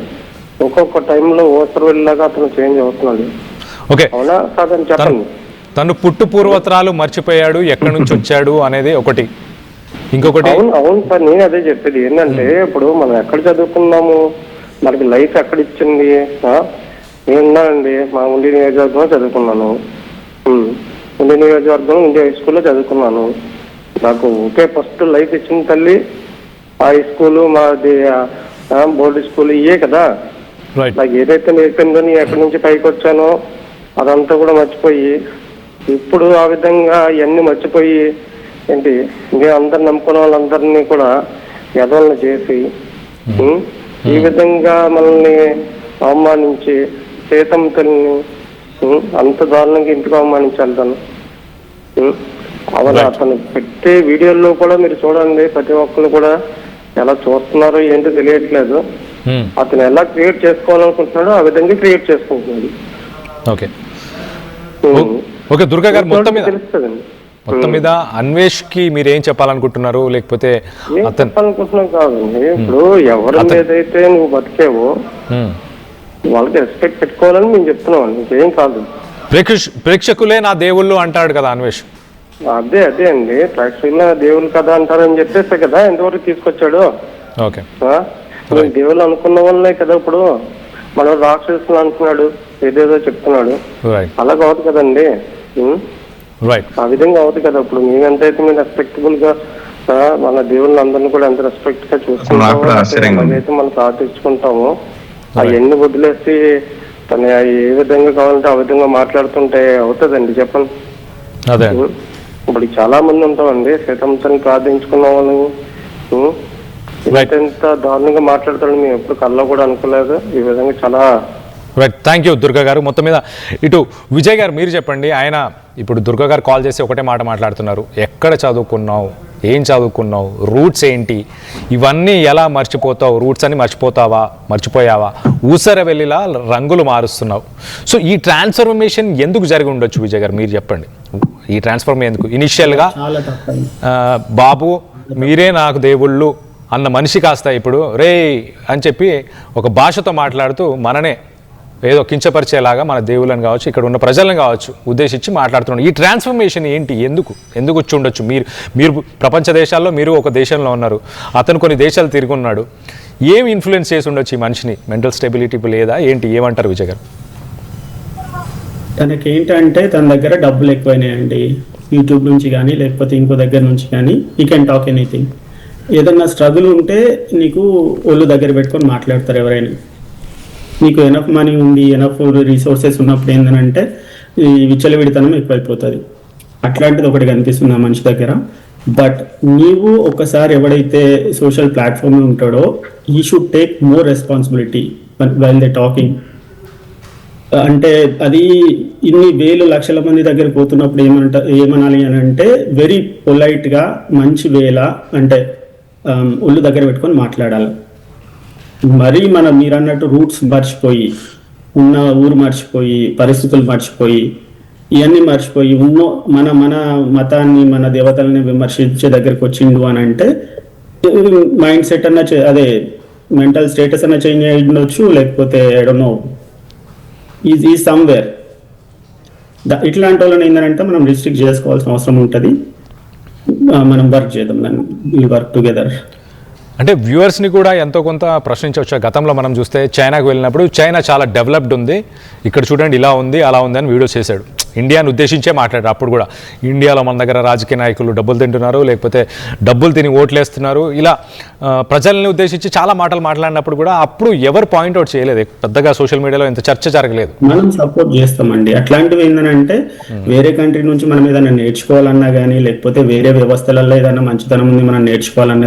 ఒక్కొక్క టైంలో ఓసరు వెళ్ళాక అతను చేంజ్ అవుతున్నాడు. ఓకే, అవునా కాదని చెప్పండి. తను పుట్టు పూర్వత్రాలు మర్చిపోయాడు, ఎక్కడి నుంచి వచ్చాడు అనేది ఒకటి. ఇంకొకటి అవును సార్, నేను అదే చెప్పేది ఏంటంటే ఇప్పుడు మనం ఎక్కడ చదువుకున్నాము, మనకి లైఫ్ ఎక్కడ ఇచ్చింది. నేను ఉన్నానండి, మా ఉండి నియోజకవర్గంలో చదువుకున్నాను. ఉండి నియోజకవర్గం ఉండి హై స్కూల్లో చదువుకున్నాను. నాకు ఒకే ఫస్ట్ లైఫ్ ఇచ్చిన తల్లి హై స్కూలు, మాది బోర్డు స్కూల్, ఇవే కదా. నాకు ఏదైతే నేర్పిందో నేను ఎక్కడి నుంచి పైకి వచ్చానో అదంతా కూడా మర్చిపోయి ఇప్పుడు ఆ విధంగా ఇవన్నీ మర్చిపోయి ఏంటి ఇంకా అందరు నమ్ముకున్న వాళ్ళందరినీ కూడా ఎదవలను చేసి ఈ విధంగా మనల్ని అవమానించి సీతమ్మ తల్లిని అంత దారుణంగా ఇంటికి అవమానించాలి తను. అతను పెట్టే వీడియోల్లో కూడా మీరు చూడండి, ప్రతి ఒక్కరు కూడా ఎలా చూస్తున్నారో ఏంటో తెలియట్లేదు. అతను ఎలా క్రియేట్ చేసుకోవాలనుకుంటున్నాడో ఆ విధంగా క్రియేట్ చేసుకుంటున్నాడు. ఓకే ఓకే దుర్గా గారు, తెలుస్తుందండి. మొత్తం మీద అన్వేష్ కి మీరు ఏం చెప్పాలనుకుంటున్నారు? లేకపోతే చెప్పాలనుకుంటున్నాం కాదండి, ఇప్పుడు ఎవరి మీదైతే నువ్వు బతికేవో వాళ్ళకి రెస్పెక్ట్ పెట్టుకోవాలని మేము చెప్తున్నాం అండి, ఇంకేం కాదు. ప్రేక్షకులే నా దేవుళ్ళు అంటాడు కదా అన్వేష్. అదే అండి, ప్రేక్షకుల దేవుళ్ళు కదా అంటారని చెప్పేస్తే కదా ఎంతవరకు తీసుకొచ్చాడు. ఓకే, దేవుళ్ళు అనుకున్న వాళ్ళే కదా ఇప్పుడు మనం రాక్షసులు అంటున్నాడు, ఏదేదో చెప్తున్నాడు. అలా కావద్దు కదండి, ఆ విధంగా అవుతుంది కదా. ఇప్పుడు మేమెంతైతే మేము రెస్పెక్టబుల్ గా మన దేవుళ్ళని అందరినీ కూడా ఎంత రెస్పెక్ట్ గా చూసుకుంటామో, అయితే మనం ప్రార్థించుకుంటామో, అవన్నీ వదిలేసి తను ఏ విధంగా కావాలంటే ఆ విధంగా మాట్లాడుతుంటే అవుతుందండి చెప్పండి. ఇప్పుడు చాలా మంది ఉంటామండి సీతమ్మని ప్రార్థించుకున్న వాళ్ళని ఎంత దారుణంగా మాట్లాడతాడని మేము ఎప్పుడు కల్లో కూడా అనుకోలేదు. ఈ విధంగా చాలా థ్యాంక్ యూ దుర్గా గారు. మొత్తం మీద ఇటు విజయ్ గారు మీరు చెప్పండి. ఆయన ఇప్పుడు దుర్గా గారు కాల్ చేసి ఒకటే మాట మాట్లాడుతున్నారు, ఎక్కడ చదువుకున్నావు, ఏం చదువుకున్నావు, రూట్స్ ఏంటి, ఇవన్నీ ఎలా మర్చిపోతావు, రూట్స్ అని మర్చిపోయావా, ఊసర వెళ్ళిలా రంగులు మారుస్తున్నావు. సో ఈ ట్రాన్స్ఫర్మేషన్ ఎందుకు జరిగి ఉండొచ్చు విజయ్ గారు మీరు చెప్పండి. ఈ ట్రాన్స్ఫర్మేషన్ ఎందుకు ఇనిషియల్గా బాబు మీరే నాకు దేవుళ్ళు అన్న మనిషి కాస్త ఇప్పుడు రే అని చెప్పి ఒక భాషతో మాట్లాడుతూ మననే ఏదో కించపరిచేలాగా మన దేవుళ్ళని కావచ్చు, ఇక్కడ ఉన్న ప్రజలను కావచ్చు ఉద్దేశించి మాట్లాడుతున్నాడు. ఈ ట్రాన్స్ఫర్మేషన్ ఏంటి, ఎందుకు వచ్చి ఉండొచ్చు? మీరు ప్రపంచ దేశాల్లో మీరు ఒక దేశంలో ఉన్నారు, అతను కొన్ని దేశాలు తిరుగున్నాడు. ఏం ఇన్ఫ్లుయెన్స్ చేసి ఉండొచ్చు ఈ మనిషిని? మెంటల్ స్టెబిలిటీ లేదా ఏంటి, ఏమంటారు విజయ్ గారు? తనకేంటంటే తన దగ్గర డబ్బులు ఎక్కువైనాయండి, యూట్యూబ్ నుంచి కానీ లేకపోతే ఇంకో దగ్గర నుంచి కానీ. You can talk anything. ఏదన్నా స్ట్రగుల్ ఉంటే నీకు ఒళ్ళు దగ్గర పెట్టుకొని మాట్లాడతారు ఎవరైనా. నీకు ఎనఫ్ మనీ ఉంది, ఎనఫ్ రిసోర్సెస్ ఉన్నప్పుడు ఏంటంటే ఈ విచ్చలవిడితనం ఎక్కువైపోతుంది. అట్లాంటిది ఒకటి కనిపిస్తుంది ఆ మనిషి దగ్గర. బట్ నీవు ఒకసారి ఎవడైతే సోషల్ ప్లాట్ఫామ్ ఉంటాడో ఈ should take more responsibility while they talking. అంటే అది ఇన్ని వేలు లక్షల మంది దగ్గర పోతున్నప్పుడు ఏమనాలి అని అంటే వెరీ పొలైట్గా మంచి వేళ అంటే ఒళ్ళు దగ్గర పెట్టుకొని మాట్లాడాలి. మరీ మీరు అన్నట్టు రూట్స్ మర్చిపోయి, ఉన్న ఊరు మర్చిపోయి, పరిస్థితులు మర్చిపోయి, ఇవన్నీ మర్చిపోయి మన మతాన్ని మన దేవతల్ని విమర్శించే దగ్గరకు వచ్చిండు అని అంటే మైండ్ సెట్ అన్న అదే మెంటల్ స్టేటస్ అన్న చేంజ్ అయ్యి ఉండొచ్చు, లేకపోతే ఐ డోంట్ నో ఈ సమ్వేర్. ఇట్లాంటి వాళ్ళని ఏంటంటే మనం రిస్ట్రిక్ట్ చేసుకోవాల్సిన అవసరం ఉంటుంది. మనం వర్క్ చేద్దాం, దాన్ని వర్క్ టుగెదర్. అంటే వ్యూవర్స్ని కూడా ఎంతో కొంత ప్రశ్నించవచ్చు. గతంలో మనం చూస్తే చైనాకు వెళ్ళినప్పుడు చైనా చాలా డెవలప్డ్ ఉంది, ఇక్కడ చూడండి ఇలా ఉంది అలా ఉంది అని వీడియో చేశాడు. ఇండియాను ఉద్దేశించే మాట్లాడారు. అప్పుడు కూడా ఇండియాలో మన దగ్గర రాజకీయ నాయకులు డబ్బులు తింటున్నారు, లేకపోతే డబ్బులు తిని ఓట్లేస్తున్నారు, ఇలా ప్రజల్ని ఉద్దేశించి చాలా మాటలు మాట్లాడినప్పుడు కూడా అప్పుడు ఎవరు పాయింట్అవుట్ చేయలేదు. పెద్దగా సోషల్ మీడియాలో ఇంత చర్చ జరగలేదు. మనం సపోర్ట్ చేస్తామండి. అట్లాంటివి ఏంటంటే వేరే కంట్రీ నుంచి మనం ఏదైనా నేర్చుకోవాలన్నా కానీ, లేకపోతే వేరే వ్యవస్థలలో ఏదైనా మంచితనం ఉంది మనం నేర్చుకోవాలన్న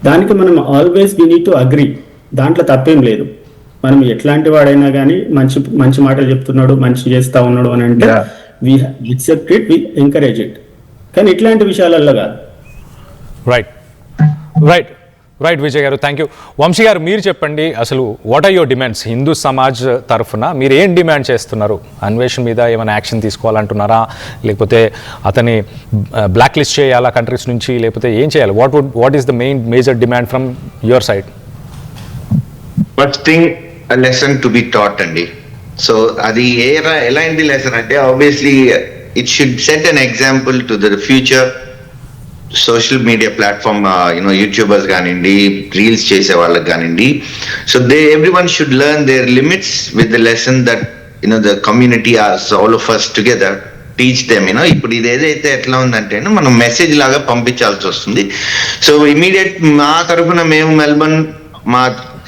దానికి మనం always we need to agree. దాంట్లో తప్పేం లేదు. మనం ఎట్లాంటి వాడైనా కానీ మంచి మాటలు చెప్తున్నాడు, మంచి చేస్తా ఉన్నాడు అని అంటే we accept it, we encourage it. కానీ ఇట్లాంటి విషయాలలో కాదు. రైట్ విజయ్ గారు, థ్యాంక్ యూ. వంశీ గారు మీరు చెప్పండి, అసలు what are your demands? Hindu Samaj తరఫున మీరు ఏం డిమాండ్ చేస్తున్నారు? అన్వేషణ మీద ఏమైనా యాక్షన్ తీసుకోవాలంటున్నారా, లేకపోతే అతని బ్లాక్ లిస్ట్ చేయాలా కంట్రీస్ నుంచి, లేకపోతే ఏం చేయాలి? What is the major demand from your side? First thing, lesson to be taught అండి. సో అది ఎలాంటి లెసన్ అంటే obviously it should set an example to the future social media platform YouTubers కానివ్వండి, రీల్స్ చేసే వాళ్ళకి కానివ్వండి. So everyone should learn their limits with the lesson that the community all of us together teach them. ఇప్పుడు ఇది ఏదైతే ఎట్లా ఉందంటే మనం మెసేజ్ లాగా పంపించాల్సి వస్తుంది. సో ఇమీడియట్ మా తరఫున మేము మెల్బర్న్ మా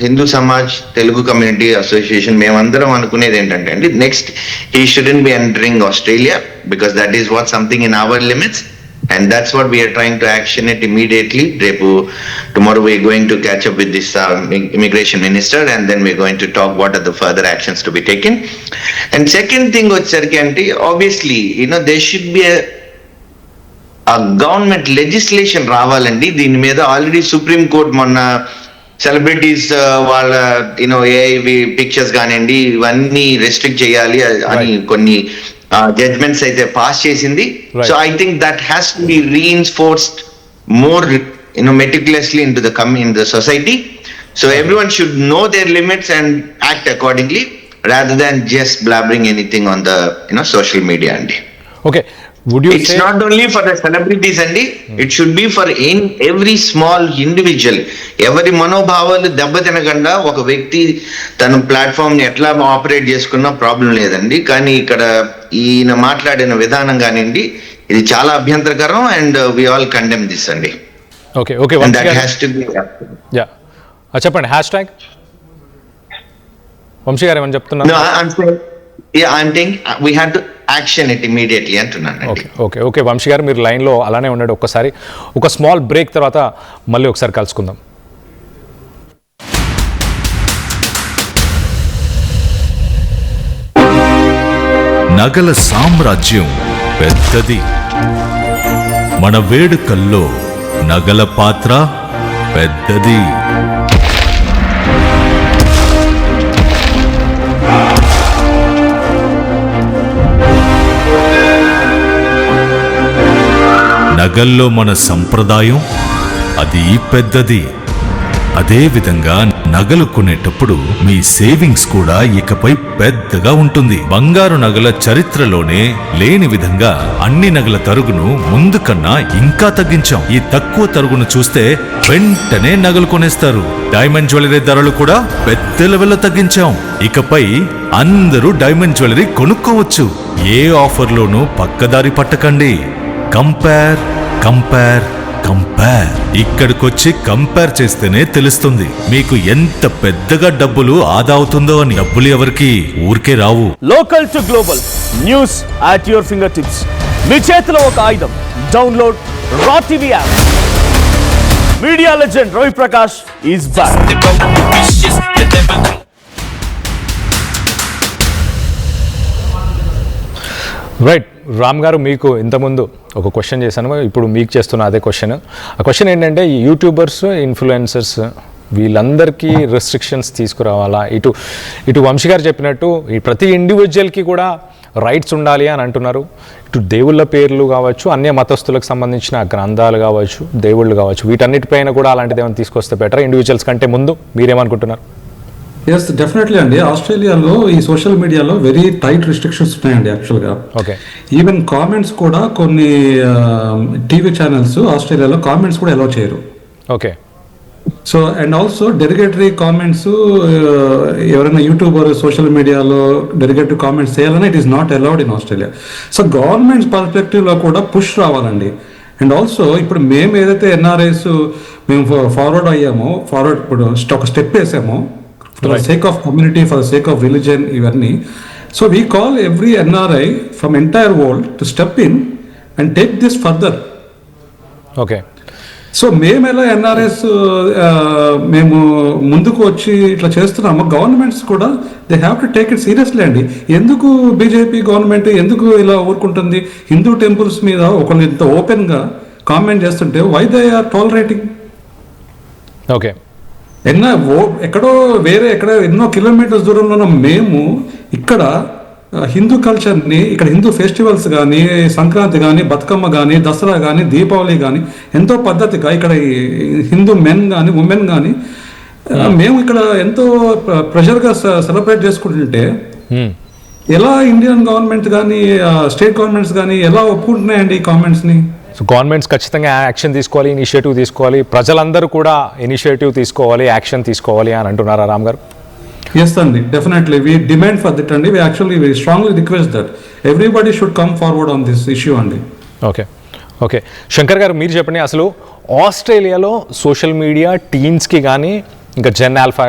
హిందూ సమాజ్ తెలుగు కమ్యూనిటీ అసోసియేషన్ మేమందరం అనుకునేది ఏంటంటే అండి, next he shouldn't be entering Australia because that is what something in our limits. And that's what we are trying to action it immediately. Tomorrow we are going to catch up with this immigration minister, and then we are going to talk what are the further actions to be taken. And second thing వచ్చేసరికి obviously there should be a government legislation రావాలండి దీని మీద. Already supreme court మొన్న celebrities వాళ్ళ AI pictures కానివ్వండి ఇవన్నీ restrict చేయాలి అని కొన్ని జడ్జ్మెంట్స్ అయితే పాస్ చేసింది. So I think that has to be reinforced more meticulously into the society. So everyone should know their limits and act accordingly rather than just blabbering anything on the social media. Okay, would you it's say not only for the celebrities andi, it should be for every small individual. ఎవరి మనోభావాలు దెబ్బతినకుండా ఒక వ్యక్తి తన platform ని ఎట్లా operate చేసుకున్నా problem లేదండి. కానీ ఇక్కడ ఈయన మాట్లాడిన విధానం కానివ్వండి ఇది చాలా అభ్యంతరకరం and we all condemn this అండి. Okay And that has to be చెప్పండి హ్యాష్‌ట్యాగ్ వంశీ గారు ఏమని చెప్తున్నారు? No, I'm saying we had to action it immediately అంటున్నానండి. ఓకే వంశీ గారు మీరు లైన్లో అలానే ఉండండి. ఒక్కసారి ఒక స్మాల్ బ్రేక్ తర్వాత మళ్ళీ ఒకసారి కలుసుకుందాం. నగల సామ్రాజ్యం పెద్దది. మన వేడుకల్లో నగల పాత్ర పెద్దది. నగల్లో మన సంప్రదాయం అది పెద్దది. అదే విధంగా నగలు కొనేటప్పుడు మీ సేవింగ్స్ కూడా ఇకపై పెద్దగా ఉంటుంది. బంగారు నగల చరిత్రలోనే లేని విధంగా అన్ని నగల తరుగును ముందు కన్నా ఇంకా తగ్గించాం. ఈ తక్కువ తరుగును చూస్తే వెంటనే నగలు కొనేస్తారు. డైమండ్ జ్యువెలరీ ధరలు కూడా పెద్ద లెవెల్లో తగ్గించాం. ఇకపై అందరూ డైమండ్ జ్యువెలరీ కొనుక్కోవచ్చు. ఏ ఆఫర్లోనూ పక్కదారి పట్టకండి. Compare compare compare. ఇక్కడికొచ్చి కంపేర్ చేస్తేనే తెలుస్తుంది మీకు ఎంత పెద్దగా డబ్బులు ఆదా అవుతుందో అని. డబ్బులు ఎవరికి ఊరికే రావు. Local to global news at your fingertips. మీ చేతిలో ఒక ఆయుధం. Download R TV app. Media legend Ravi Prakash is back. Right Ram గారు, మీకు ఇంతకుముందు ఒక క్వశ్చన్ చేశాను, ఇప్పుడు మీకు చేస్తున్న అదే క్వశ్చన్. ఆ క్వశ్చన్ ఏంటంటే ఈ యూట్యూబర్స్ ఇన్ఫ్లుయెన్సర్స్ వీళ్ళందరికీ రెస్ట్రిక్షన్స్ తీసుకురావాలా? ఇటు వంశీ గారు చెప్పినట్టు ఈ ప్రతి ఇండివిజువల్కి కూడా రైట్స్ ఉండాలి అని అంటున్నారు. ఇటు దేవుళ్ళ పేర్లు కావచ్చు, అన్య మతస్థులకు సంబంధించిన గ్రంథాలు కావచ్చు, దేవుళ్ళు కావచ్చు, వీటన్నిటిపైన కూడా అలాంటిది ఏమైనా తీసుకొస్తే బెటర్ ఇండివిజువల్స్ కంటే ముందు. మీరేమనుకుంటున్నారు? ఎస్ డెఫినెట్లీ అండి. ఆస్ట్రేలియాలో ఈ సోషల్ మీడియాలో వెరీ టైట్ రిస్ట్రిక్షన్స్ ఉన్నాయండి యాక్చువల్గా. ఓకే, ఈవెన్ కామెంట్స్ కూడా కొన్ని టీవీ ఛానల్స్ ఆస్ట్రేలియాలో కామెంట్స్ కూడా అలౌ చేయరు. Okay. So and also derogatory comments ఎవరైనా యూట్యూబర్ సోషల్ మీడియాలో డెరిగేటరీ కామెంట్స్ చేయాలన్నా it is not allowed in Australia. So government పర్స్పెక్టివ్లో కూడా పుష్ రావాలండి. అండ్ ఆల్సో ఇప్పుడు మేము ఏదైతే ఎన్ఆర్ఐస్ మేము ఫార్వర్డ్ అయ్యామో, ఇప్పుడు ఒక step వేసామో for the sake of community, for the sake of religion, ivarni. So we call every NRI from entire world to step in and take this further. Okay. So మేము ఎలా NRS మేము ముందుకు వచ్చి ఇట్లా చేస్తున్నామో governments కూడా they have to take it seriously అండి. ఎందుకు బీజేపీ గవర్నమెంట్ ఎందుకు ఇలా ఊరుకుంటుంది? హిందూ టెంపుల్స్ మీద ఒకళ్ళు ఇంత ఓపెన్గా కామెంట్ చేస్తుంటే why they are tolerating? Okay. ఎక్కడో ఎన్నో కిలోమీటర్స్ దూరంలో ఉన్న మేము ఇక్కడ హిందూ కల్చర్ని, ఇక్కడ హిందూ ఫెస్టివల్స్ కానీ, సంక్రాంతి కానీ, బతుకమ్మ కానీ, దసరా కానీ, దీపావళి కానీ ఎంతో పద్ధతిగా ఇక్కడ హిందూ మెన్ కానీ ఉమెన్ కానీ మేము ఇక్కడ ఎంతో ప్రెషర్గా సెలబ్రేట్ చేసుకుంటుంటే ఎలా ఇండియన్ గవర్నమెంట్ కానీ స్టేట్ గవర్నమెంట్స్ కానీ ఎలా ఒప్పుకుంటున్నాయండి ఈ కామెంట్స్ని? సో గవర్నమెంట్స్ ఖచ్చితంగా యాక్షన్ తీసుకోవాలి, ఇనిషియేటివ్ తీసుకోవాలి, ప్రజలందరూ కూడా ఇనిషియేటివ్ తీసుకోవాలి, యాక్షన్ తీసుకోవాలి అని అంటున్నారా రామ్ గారు? ఎస్ అండి, డెఫినెట్లీ వీ డిమాండ్ ఫర్ దిట్ అండి. We strongly request that everybody should come forward on this issue అండి. ఓకే శంకర్ గారు, మీరు చెప్పండి, అసలు ఆస్ట్రేలియాలో సోషల్ మీడియా టీమ్స్కి కానీ ఇంకా జెన్ ఆల్ఫా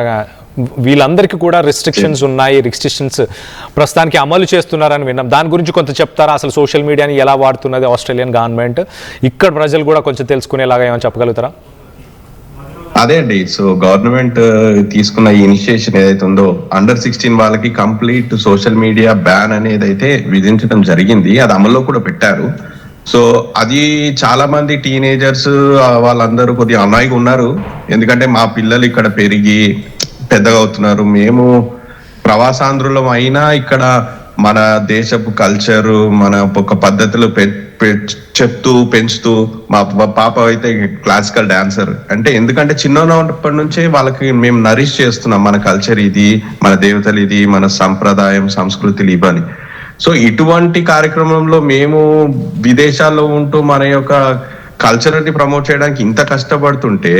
వీళ్ళందరికీ కూడా రిస్ట్రిక్షన్స్ ఉన్నాయి, రిస్ట్రిక్షన్స్ ప్రస్తుతానికి అమలు చేస్తున్నారని విన్నాం. దాని గురించి కొంత చెప్తారా? అసలు సోషల్ మీడియాని ఎలా వాడుతున్నది ఆస్ట్రేలియన్ గవర్నమెంట్, ఇక్కడ ప్రజలు కూడా కొంచెం తెలుసుకునేలాగా ఏమైనా చెప్పగలుగుతారా? అదే అండి, సో గవర్నమెంట్ తీసుకున్న ఈ ఇనిషియేషన్ ఏదైతే ఉందో అండర్-16 వాళ్ళకి కంప్లీట్ సోషల్ మీడియా బ్యాన్ అనేది అయితే విధించడం జరిగింది. అది అమల్లో కూడా పెట్టారు. సో అది చాలా మంది టీనేజర్స్ వాళ్ళందరూ కొద్దిగా అనాయిగా ఉన్నారు. ఎందుకంటే మా పిల్లలు ఇక్కడ పెరిగి పెద్దగా అవుతున్నారు, మేము ప్రవాసాంధ్రులం అయినా ఇక్కడ మన దేశపు కల్చరు మన ఒక పద్ధతులు చెప్తూ పెంచుతూ, మా పాప అయితే క్లాసికల్ డాన్సర్ అంటే ఎందుకంటే చిన్నప్పటి నుంచే వాళ్ళకి మేము నరిష్ చేస్తున్నాం, మన కల్చర్ ఇది, మన దేవతలు ఇది, మన సంప్రదాయం సంస్కృతులు ఇవని. సో ఇటువంటి కార్యక్రమంలో మేము విదేశాల్లో ఉంటూ మన యొక్క కల్చర్ ని ప్రమోట్ చేయడానికి ఇంత కష్టపడుతుంటే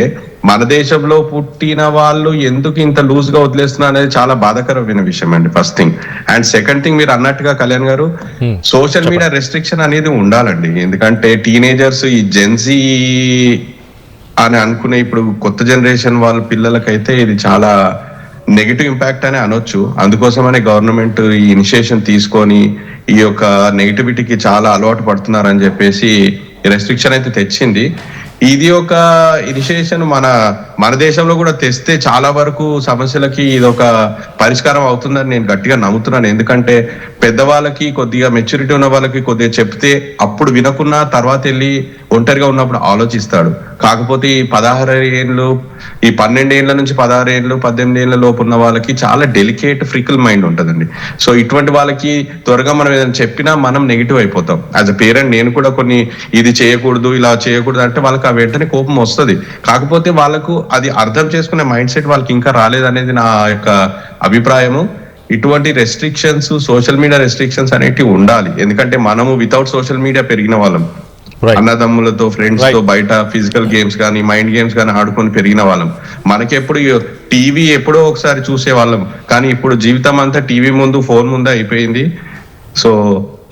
మన దేశంలో పుట్టిన వాళ్ళు ఎందుకు ఇంత లూజ్ గా వదిలేస్తున్నారు అనేది చాలా బాధాకరమైన విషయం అండి, first thing. And second thing, మీరు అన్నట్టుగా కళ్యాణ్ గారు, సోషల్ మీడియా రెస్ట్రిక్షన్ అనేది ఉండాలండి. ఎందుకంటే టీనేజర్స్ ఈ జెన్సీ అని అనుకునే ఇప్పుడు కొత్త జనరేషన్ వాళ్ళ పిల్లలకైతే ఇది చాలా నెగిటివ్ ఇంపాక్ట్ అని అనొచ్చు. అందుకోసమనే గవర్నమెంట్ ఈ ఇనిషియేషన్ తీసుకొని ఈ యొక్క నెగిటివిటీకి చాలా అలవాటు పడుతున్నారని చెప్పేసి రెస్ట్రిక్షన్ అయితే తెచ్చింది. ఇది ఒక ఇనిషియేషన్ మన దేశంలో కూడా తెస్తే చాలా వరకు సమస్యలకి ఇది ఒక పరిష్కారం అవుతుందని నేను గట్టిగా నమ్ముతున్నాను. ఎందుకంటే పెద్దవాళ్ళకి కొద్దిగా మెచ్యూరిటీ ఉన్న వాళ్ళకి కొద్దిగా చెప్తే అప్పుడు వినకున్నా తర్వాత వెళ్ళి ఒంటరిగా ఉన్నప్పుడు ఆలోచిస్తాడు. కాకపోతే ఈ 16 ఏళ్ళు, ఈ 12 ఏళ్ళ నుంచి 16 ఏళ్ళు 18 ఏళ్ళ లోపు ఉన్న వాళ్ళకి చాలా డెలికేట్ ఫ్రికల్ మైండ్ ఉంటుందండి. సో ఇటువంటి వాళ్ళకి త్వరగా మనం ఏదైనా చెప్పినా మనం నెగిటివ్ అయిపోతాం. యాజ్ అ పేరెంట్ నేను కూడా కొన్ని ఇది చేయకూడదు ఇలా చేయకూడదు అంటే వాళ్ళకి ఆ వెంటనే కోపం వస్తుంది. కాకపోతే వాళ్ళకు అది అర్థం చేసుకునే మైండ్ సెట్ వాళ్ళకి ఇంకా రాలేదనేది నా యొక్క అభిప్రాయము. ఇటువంటి రెస్ట్రిక్షన్స్, సోషల్ మీడియా రెస్ట్రిక్షన్స్ అనేటివి ఉండాలి. ఎందుకంటే మనము వితౌట్ సోషల్ మీడియా పెరిగిన వాళ్ళం, అన్నదమ్ములతో ఫ్రెండ్స్ తో బయట ఫిజికల్ గేమ్స్ కానీ మైండ్ గేమ్స్ కానీ ఆడుకొని పెరిగిన వాళ్ళం. మనకెప్పుడు టీవీ ఎప్పుడో ఒకసారి చూసే వాళ్ళం, కానీ ఇప్పుడు జీవితం అంతా టీవీ ముందు ఫోన్ ముందు అయిపోయింది. సో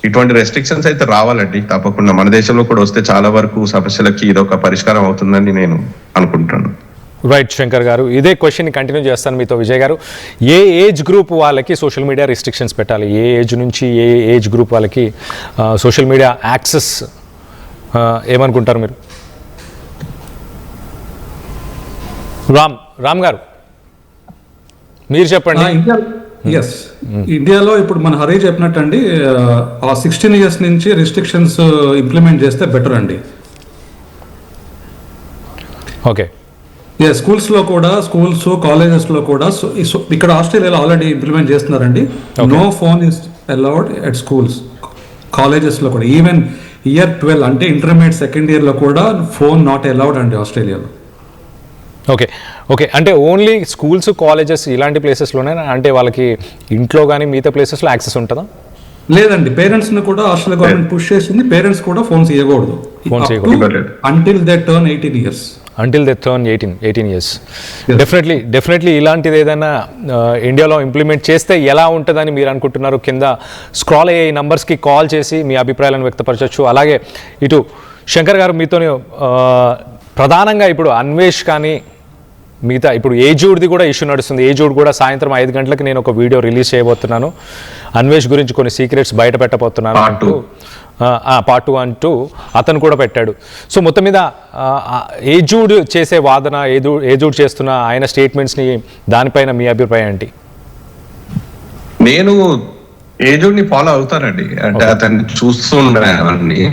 ఇటువంటి రెస్ట్రిక్షన్స్ అయితే రావాలండి తప్పకుండా. మన దేశంలో కూడా వస్తే చాలా వరకు సమస్యలకి ఇదొక పరిష్కారం అవుతుందని నేను అనుకుంటున్నాను. రైట్ శంకర్ గారు, ఇదే క్వశ్చన్ కంటిన్యూ చేస్తాను మీతో. విజయ్ గారు, ఏ ఏజ్ గ్రూప్ వాళ్ళకి సోషల్ మీడియా రిస్ట్రిక్షన్స్ పెట్టాలి? ఏ ఏజ్ నుంచి ఏ ఏజ్ గ్రూప్ వాళ్ళకి సోషల్ మీడియా యాక్సెస్ ఏమనుకుంటారు మీరు? రామ్ గారు మీరు చెప్పండి. ఎస్, ఇండియాలో ఇప్పుడు మన హరి చెప్పినట్టు అండి, ఆ 16 years నుంచి రిస్ట్రిక్షన్స్ ఇంప్లిమెంట్ చేస్తే బెటర్ అండి. ఓకే, స్కూల్స్ కాలేజెస్ లో కూడా ఇక్కడ ఆస్ట్రేలియాలో ఆల్రెడీ ఇంప్లిమెంట్ చేస్తున్నారండి. No phone is allowed at schools, colleges లో కూడా. ఈవెన్ year 12 అంటే ఇంటర్మీడియట్ సెకండ్ ఇయర్ లో కూడా ఫోన్ నాట్ అలౌడ్ అండి ఆస్ట్రేలియాలో. ఓకే అంటే ఓన్లీ స్కూల్స్ కాలేజెస్ ఇలాంటి ప్లేసెస్లోనే, అంటే వాళ్ళకి ఇంట్లో కానీ మిగతా ప్లేసెస్లో యాక్సెస్ ఉంటుందా? లేదండి, పేరెంట్స్ ని కూడా ఆస్ట్రేలియా గవర్నమెంట్ పుష్ చేసింది. పేరెంట్స్ కూడా ఫోన్స్ ఇవ్వకూడదు until they turn 18 years. Until they turn 18 years. Definitely ఇలాంటిది ఏదైనా ఇండియాలో ఇంప్లిమెంట్ చేస్తే ఎలా ఉంటుందని మీరు అనుకుంటున్నారు? కింద స్క్రాల్ అయ్యే నంబర్స్కి కాల్ చేసి మీ అభిప్రాయాలను వ్యక్తపరచవచ్చు. అలాగే ఇటు శంకర్ గారు, మీతో ప్రధానంగా ఇప్పుడు అన్వేష్ కానీ మిగతా ఇప్పుడు ఏజూడ్ది కూడా ఇష్యూ నడుస్తుంది. ఏజూడ్ కూడా సాయంత్రం 5 గంటలకు నేను ఒక వీడియో రిలీజ్ చేయబోతున్నాను, అన్వేష్ గురించి కొన్ని సీక్రెట్స్ బయట పెట్టబోతున్నాను అంటూ పార్ట్ 2 అంటూ అతను కూడా పెట్టాడు. సో మొత్తం మీద ఏజూడ్ చేసే వాదన, ఏజూడ్ చేస్తున్న ఆయన స్టేట్మెంట్స్ని దానిపైన మీ అభిప్రాయం ఏంటి? నేను ఏజూడ్ని ఫాలో అవుతానండి, అంటే అతన్ని చూస్తుండని.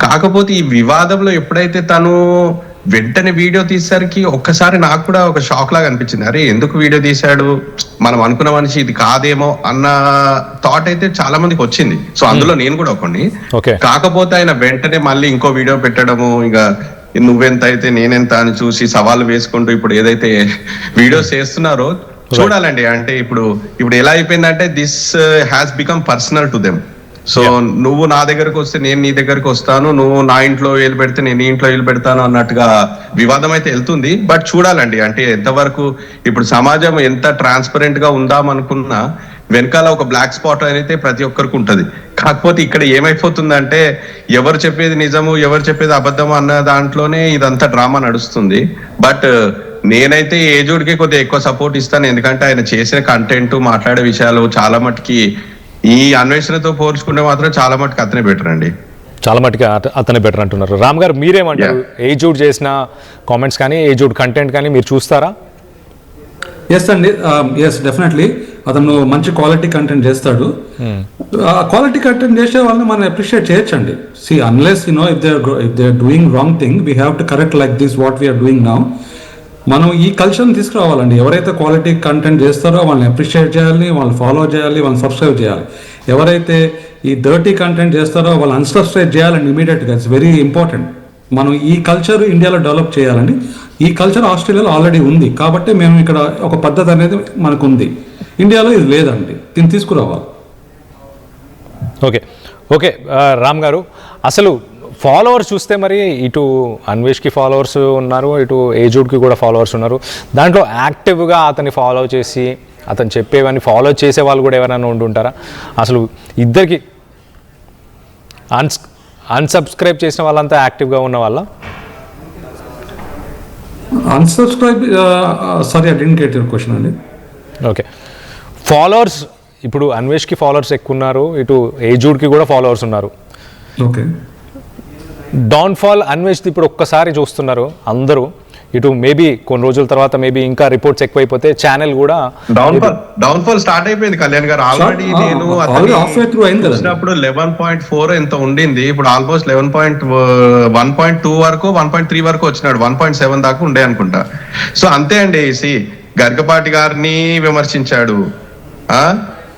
కాకపోతే ఈ వివాదంలో ఎప్పుడైతే తను వెంటనే వీడియో తీసేసరికి ఒక్కసారి నాకు కూడా ఒక షాక్ లాగా అనిపించింది. అరే ఎందుకు వీడియో తీశాడు, మనం అనుకున్న మనిషి ఇది కాదేమో అన్న థాట్ అయితే చాలా మందికి వచ్చింది. సో అందులో నేను కూడా ఒకటి. కాకపోతే ఆయన వెంటనే మళ్ళీ ఇంకో వీడియో పెట్టడము, ఇక నువ్వెంత అయితే నేనెంత అని చూసి సవాళ్ళు వేసుకుంటూ ఇప్పుడు ఏదైతే వీడియోస్ చేస్తున్నారో చూడాలండి. అంటే ఇప్పుడు ఎలా అయిపోయిందంటే this has become personal to them. So నువ్వు నా దగ్గరకు వస్తే నేను నీ దగ్గరకు వస్తాను, నువ్వు నా ఇంట్లో వేలు పెడితే నేను నీ ఇంట్లో వేలు పెడతాను అన్నట్టుగా వివాదం అయితే వెళ్తుంది. బట్ చూడాలండి అంటే ఎంతవరకు ఇప్పుడు సమాజం ఎంత ట్రాన్స్పరెంట్ గా ఉందామనుకున్నా వెనకాల ఒక బ్లాక్ స్పాట్ అయితే ప్రతి ఒక్కరికి ఉంటది. కాకపోతే ఇక్కడ ఏమైపోతుందంటే ఎవరు చెప్పేది నిజము ఎవరు చెప్పేది అబద్ధం అన్న దాంట్లోనే ఇదంతా డ్రామా నడుస్తుంది. బట్ నేనైతే ఏజుడికి కొద్దిగా ఎక్కువ సపోర్ట్ ఇస్తాను, ఎందుకంటే ఆయన చేసిన కంటెంట్ మాట్లాడే విషయాలు చాలా మటుకి ఈ అన్వేషణతో పోల్చుకుంటే మాత్రం చాలా మటుకు అతనే బెటర్ అండి. చాలా మటుకు అతనే బెటర్ అంటున్నారు. రామ్ గారు మీరేమంటారు? ఏజుడ్ చేసిన కామెంట్స్ కానీ ఏజుడ్ కంటెంట్ కానీ మీరు చూస్తారా? ఎస్ అండి, ఎస్ డెఫినెట్లీ అతను మంచి క్వాలిటీ కంటెంట్ చేస్తాడు. క్వాలిటీ కంటెంట్ చేసే వాళ్ళని మనం అప్రిషియేట్ చేయొచ్చండి. See unless if they are doing wrong thing we have to correct like this what we are doing now. మనం ఈ కల్చర్ని తీసుకురావాలండి. ఎవరైతే క్వాలిటీ కంటెంట్ చేస్తారో వాళ్ళని అప్రిషియేట్ చేయాలి, వాళ్ళు ఫాలో చేయాలి, వాళ్ళని సబ్స్క్రైబ్ చేయాలి. ఎవరైతే ఈ డర్టీ కంటెంట్ చేస్తారో వాళ్ళు అన్సబ్స్క్రైబ్ చేయాలండి ఇమీడియట్గా. It's very important. మనం ఈ కల్చర్ ఇండియాలో డెవలప్ చేయాలండి. ఈ కల్చర్ ఆస్ట్రేలియాలో ఆల్రెడీ ఉంది కాబట్టి మేము ఇక్కడ ఒక పద్ధతి అనేది మనకు ఉంది. ఇండియాలో ఇది లేదండి, దీన్ని తీసుకురావాలి. ఓకే ఓకే రామ్ గారు, అసలు ఫాలోవర్స్ చూస్తే మరి ఇటు అన్వేష్కి ఫాలోవర్స్ ఉన్నారు, ఇటు ఏజుడ్కి కూడా ఫాలోవర్స్ ఉన్నారు. దాంట్లో యాక్టివ్గా అతన్ని ఫాలో చేసి అతను చెప్పేవన్నీ ఫాలో చేసే వాళ్ళు కూడా ఎవరైనా ఉంటుంటారా? అసలు ఇద్దరికి అన్సబ్స్క్రైబ్ చేసిన వాళ్ళంతా యాక్టివ్గా ఉన్న వాళ్ళ? Unsubscribe sorry I didn't get your question అండి. ఓకే, ఫాలోవర్స్ ఇప్పుడు అన్వేష్కి ఫాలోవర్స్ ఎక్కువ ఉన్నారు, ఇటు ఏజుడ్కి కూడా ఫాలోవర్స్ ఉన్నారు. ఓకే, డౌన్ఫాల్ అన్వేష్ది ఇప్పుడు ఒక్కసారి చూస్తున్నారు అందరూ. ఇటు మేబీ కొన్ని రోజుల తర్వాత మేబీ ఇంకా రిపోర్ట్స్ ఎక్కువైపోతే ఛానల్ కూడా డౌన్ఫాల్ స్టార్ట్ అయిపోయింది. కళ్యాణ్ గారు ఆల్రెడీ నేను చూసినప్పుడు 11.4 ఎంత ఉండింది, ఇప్పుడు ఆల్మోస్ట్ 11.1.2 వరకు 1.3 వరకు వచ్చినాడు. 1.7 దాకా ఉండే అనుకుంటా. సో అంతే అండి. గరికపాటి గారిని విమర్శించాడు,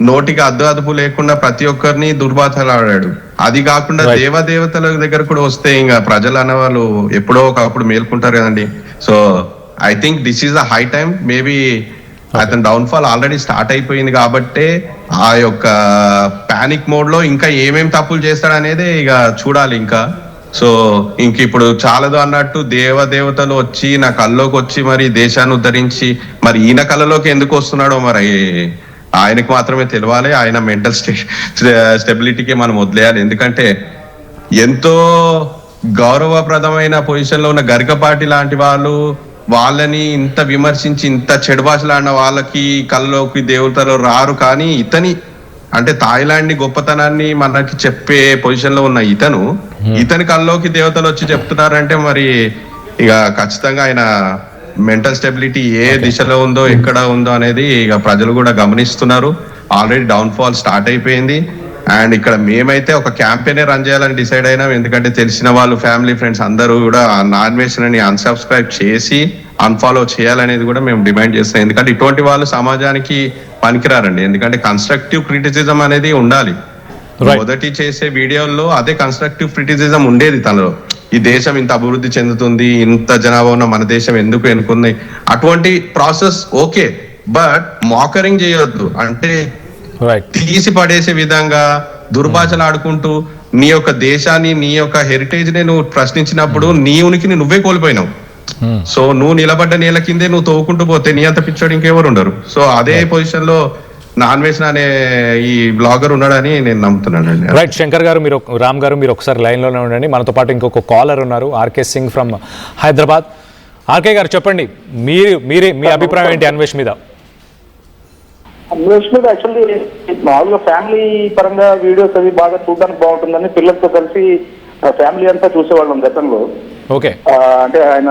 నోటికి అదుపు లేకుండా ప్రతి ఒక్కరిని దుర్భాషలు ఆడాడు. అది కాకుండా దేవదేవతల దగ్గర కూడా వస్తే ఇంకా ప్రజలు అనేవాళ్ళు ఎప్పుడో ఒకప్పుడు మేల్కుంటారు కదండి. So I think this is the high time. Maybe అతని డౌన్ఫాల్ ఆల్రెడీ స్టార్ట్ అయిపోయింది కాబట్టి ఆ యొక్క పానిక్ మోడ్ లో ఇంకా ఏమేం తప్పులు చేస్తాడనేది ఇక చూడాలి ఇంకా. సో ఇంక ఇప్పుడు చాలదు అన్నట్టు దేవదేవతలు వచ్చి నా కల్లోకి వచ్చి మరి దేశాన్ని ఉద్ధరించి మరి ఈయన కళ్ళలోకి ఎందుకు వస్తున్నాడో మరి ఆయనకు మాత్రమే తెలియాలి. ఆయన మెంటల్ స్టెబిలిటీకి మనం వదిలేయాలి. ఎందుకంటే ఎంతో గౌరవప్రదమైన పొజిషన్ లో ఉన్న గరికపాటి లాంటి వాళ్ళని ఇంత విమర్శించి ఇంత చెడు భాషలాడిన వాళ్ళకి కళ్ళలోకి దేవతలు రారు. కానీ ఇతని అంటే థాయిలాండ్ ని గొప్పతనాన్ని మనకి చెప్పే పొజిషన్ లో ఉన్న ఇతని కళ్ళలోకి దేవతలు వచ్చి చెప్తున్నారంటే మరి ఇక ఖచ్చితంగా ఆయన మెంటల్ స్టెబిలిటీ ఏ దిశలో ఉందో ఎక్కడ ఉందో అనేది ఇక ప్రజలు కూడా గమనిస్తున్నారు. ఆల్రెడీ డౌన్ఫాల్ స్టార్ట్ అయిపోయింది. అండ్ ఇక్కడ మేమైతే ఒక క్యాంపెయిన్ రన్ చేయాలని డిసైడ్ అయినాం. ఎందుకంటే తెలిసిన వాళ్ళు ఫ్యామిలీ ఫ్రెండ్స్ అందరూ కూడా అన్వేషణని అన్సబ్స్క్రైబ్ చేసి అన్ఫాలో చేయాలనేది కూడా మేము డిమాండ్ చేస్తాం. ఎందుకంటే ఇటువంటి వాళ్ళు సమాజానికి పనికిరారండి. ఎందుకంటే కన్స్ట్రక్టివ్ క్రిటిసిజం అనేది ఉండాలి. మొదటి చేసే వీడియోల్లో అదే కన్స్ట్రక్టివ్ క్రిటిసిజం ఉండేది తనలో. ఈ దేశం ఇంత అభివృద్ధి చెందుతుంది, ఇంత జనాభా ఉన్న మన దేశం ఎందుకు ఎన్నుకుంది, అటువంటి ప్రాసెస్ ఓకే. బట్ మాకరింగ్ చేయొద్దు. అంటే తీసి పడేసే విధంగా దుర్భాషలు ఆడుకుంటూ నీ యొక్క దేశాన్ని నీ యొక్క హెరిటేజ్ ని నువ్వు ప్రశ్నించినప్పుడు నీ ఉనికిని నువ్వే కోల్పోయినావు. సో నువ్వు నిలబడ్డ నేల కిందే నువ్వు తోవుకుంటూ పోతే నీ అంత పిచ్చోడు ఇంకెవరు ఉండరు. సో అదే పొజిషన్ లో అన్వేషణ అనే ఈ బ్లాగర్ ఉన్నాడని నేను నమ్ముతున్నానండి. రైట్, శంకర్ గారు, మీరు రామ్ గారు మీరు ఒకసారి లైన్లోనే ఉండండి. మనతో పాటు ఇంకొక కాలర్ ఉన్నారు, RK Singh from Hyderabad. RK గారు చెప్పండి, మీ అభిప్రాయం ఏంటి అన్వేష్ మీద? అన్వేష్ మీద యాక్చువల్లీ మామూలుగా ఫ్యామిలీ పరంగా వీడియోస్ అవి బాగా చూడడానికి బాగుంటుందని పిల్లలతో కలిసి ఫ్యామిలీ అంతా చూసేవాళ్ళం గతంలో. ఓకే, అంటే ఆయన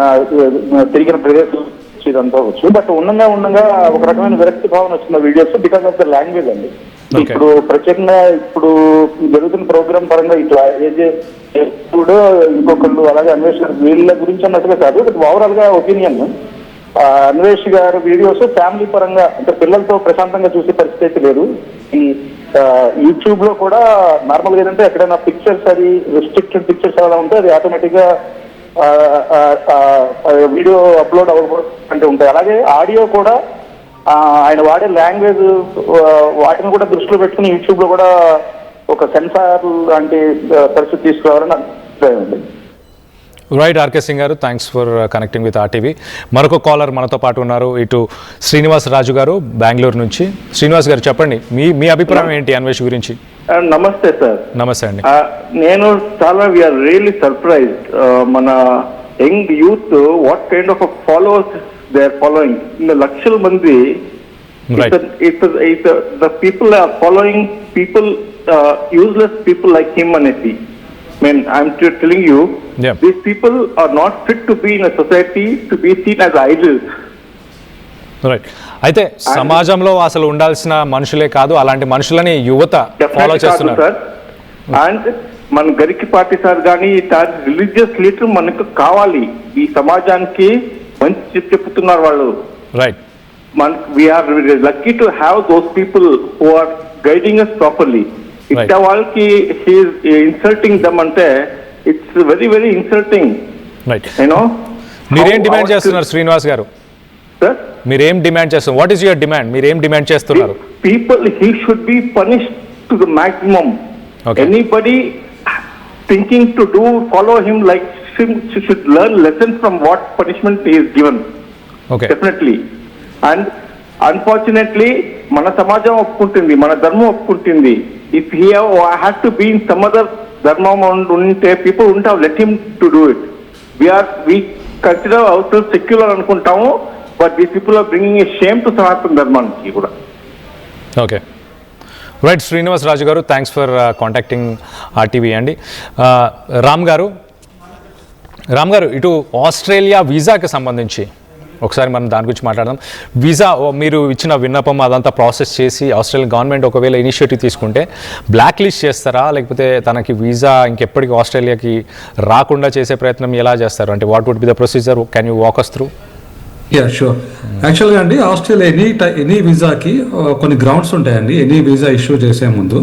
తిరిగిన ప్రదేశం ఇదంతా వచ్చు. బట్ ఉండగా ఒక రకమైన విరక్తి భావన వచ్చిన videos because of the language అండి. ఇప్పుడు ప్రత్యేకంగా ఇప్పుడు జరుగుతున్న ప్రోగ్రామ్ పరంగా ఇట్లా కూడా ఇంకొకళ్ళు అలాగే అన్వేష్ వీళ్ళ గురించి అన్నట్టుగా కాదు, బట్ ఓవరాల్ గా ఒపీనియన్ అన్వేష్ గారి వీడియోస్ ఫ్యామిలీ పరంగా అంటే పిల్లలతో ప్రశాంతంగా చూసే పరిస్థితి లేదు. ఈ యూట్యూబ్ లో కూడా నార్మల్గా ఏంటంటే ఎక్కడైనా పిక్చర్స్ అది రెస్ట్రిక్టెడ్ పిక్చర్స్ అలా ఉంటే అది ఆటోమేటిక్ గా వీడియో అప్లోడ్ అవ్వకపోతే ఉంటాయి. అలాగే ఆడియో కూడా ఆయన వాడే లాంగ్వేజ్ వాటిని కూడా దృష్టిలో పెట్టుకుని యూట్యూబ్ లో కూడా ఒక సెన్సార్ లాంటి పరిస్థితి తీసుకురావాలని అభిప్రాయం ఉంది. రైట్ ఆర్కే సింగ్ గారు, thanks for connecting with RTV. మరొక కాలర్ మనతో పాటు ఉన్నారు, ఇటు శ్రీనివాస్ రాజు గారు బెంగళూరు నుంచి. శ్రీనివాస్ గారు చెప్పండి, మీ అభిప్రాయం ఏంటి అన్వేష్ గురించి? నమస్తే సార్. నమస్తే అండి. నేను చాలా వీఆర్ రియల్లీ సర్ప్రైజ్డ్ మన young youth what kind of followers they are following. లక్షల మంది the people are following people useless people like him అనేసి. I'm telling you, these people are not fit to be in a society to be seen as idols. Right. అయితే సమాజంలో అసలు ఉండాల్సిన మనుషులే కాదు, అలాంటి మనుషులని యువత ఫాలో చేస్తున్నారు సార్. అండ్ మన గరికిపాటి సార్ కానీ రిలీజియస్ లీడర్ మనకు కావాలి. ఈ సమాజానికి మంచి చెప్తున్నారు వాళ్ళు. Right. We are lucky to have those people who are guiding us properly. ఇట్లా వాళ్ళకి ఇన్సల్టింగ్ దమ్ అంటే it's very very insulting. Right. You know మీరేం డిమాండ్ చేస్తున్నారు శ్రీనివాస్ గారు? సార్, మీరేం డిమాండ్ చేస్తున్నారు? What is your demand? మీరేం డిమాండ్ చేస్తున్నారు? People he should be punished to the maximum. Anybody thinking to do follow him like should learn lesson from what punishment is given. Definitely. And unfortunately మన సమాజం ఒప్పుకుంటుంది, మన ధర్మం ఒప్పుకుంటుంది. If he had to be in some other dharma unte people wouldn't have let him to do it. We consider ourselves secular anukuntamu, but these people are bringing a shame to Sanatana Dharma ki kuda. Okay. Right, Srinivas Raju garu, thanks for contacting RTV andi. Ram garu ఇటు Australia వీసాకి సంబంధించి ఒకసారి మనం దాని గురించి మాట్లాడదాం. Visa మీరు ఇచ్చిన విన్నపం అదంతా ప్రాసెస్ చేసి ఆస్ట్రేలియన్ గవర్నమెంట్ ఒకవేళ ఇనిషియేటివ్ తీసుకుంటే బ్లాక్ లిస్ట్ చేస్తారా, లేకపోతే తనకి వీసా ఇంకెప్పటికీ ఆస్ట్రేలియాకి రాకుండా చేసే ప్రయత్నం ఎలా చేస్తారు? అంటే what would be the procedure? Can you walk us through? Yeah sure. యాక్చువల్గా అండి ఆస్ట్రేలియా ఎనీ వీసాకి కొన్ని గ్రౌండ్స్ ఉంటాయండి. ఎనీ వీసా ఇష్యూ చేసే ముందు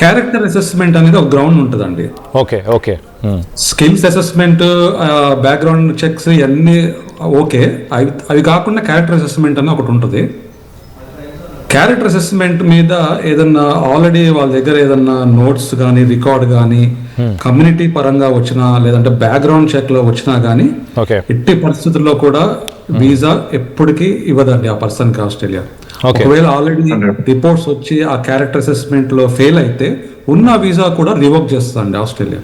క్యారెక్టర్ అసెస్మెంట్ అనేది ఒక గ్రౌండ్ ఉంటుందండి. Okay. Skills assessment, background checks ఇవన్నీ ఓకే. అవి కాకుండా క్యారెక్టర్ అసెస్మెంట్ అని ఒకటి ఉంటుంది. క్యారెక్టర్ అసెస్మెంట్ మీద ఏదన్నా ఆల్రెడీ వాళ్ళ దగ్గర ఏదన్నా నోట్స్ కానీ రికార్డ్ కానీ కమ్యూనిటీ పరంగా వచ్చినా లేదంటే బ్యాక్గ్రౌండ్ చెక్ లో వచ్చినా కానీ ఎట్టి పరిస్థితుల్లో కూడా వీసా ఎప్పటికీ ఇవ్వదండి ఆ పర్సన్ కి ఆస్ట్రేలియా. ఒకవేళ ఆల్రెడీ రిపోర్ట్స్ వచ్చి ఆ క్యారెక్టర్ అసెస్మెంట్ లో ఫెయిల్ అయితే ఉన్న వీసా కూడా రివోక్ చేస్తుందండి Australia.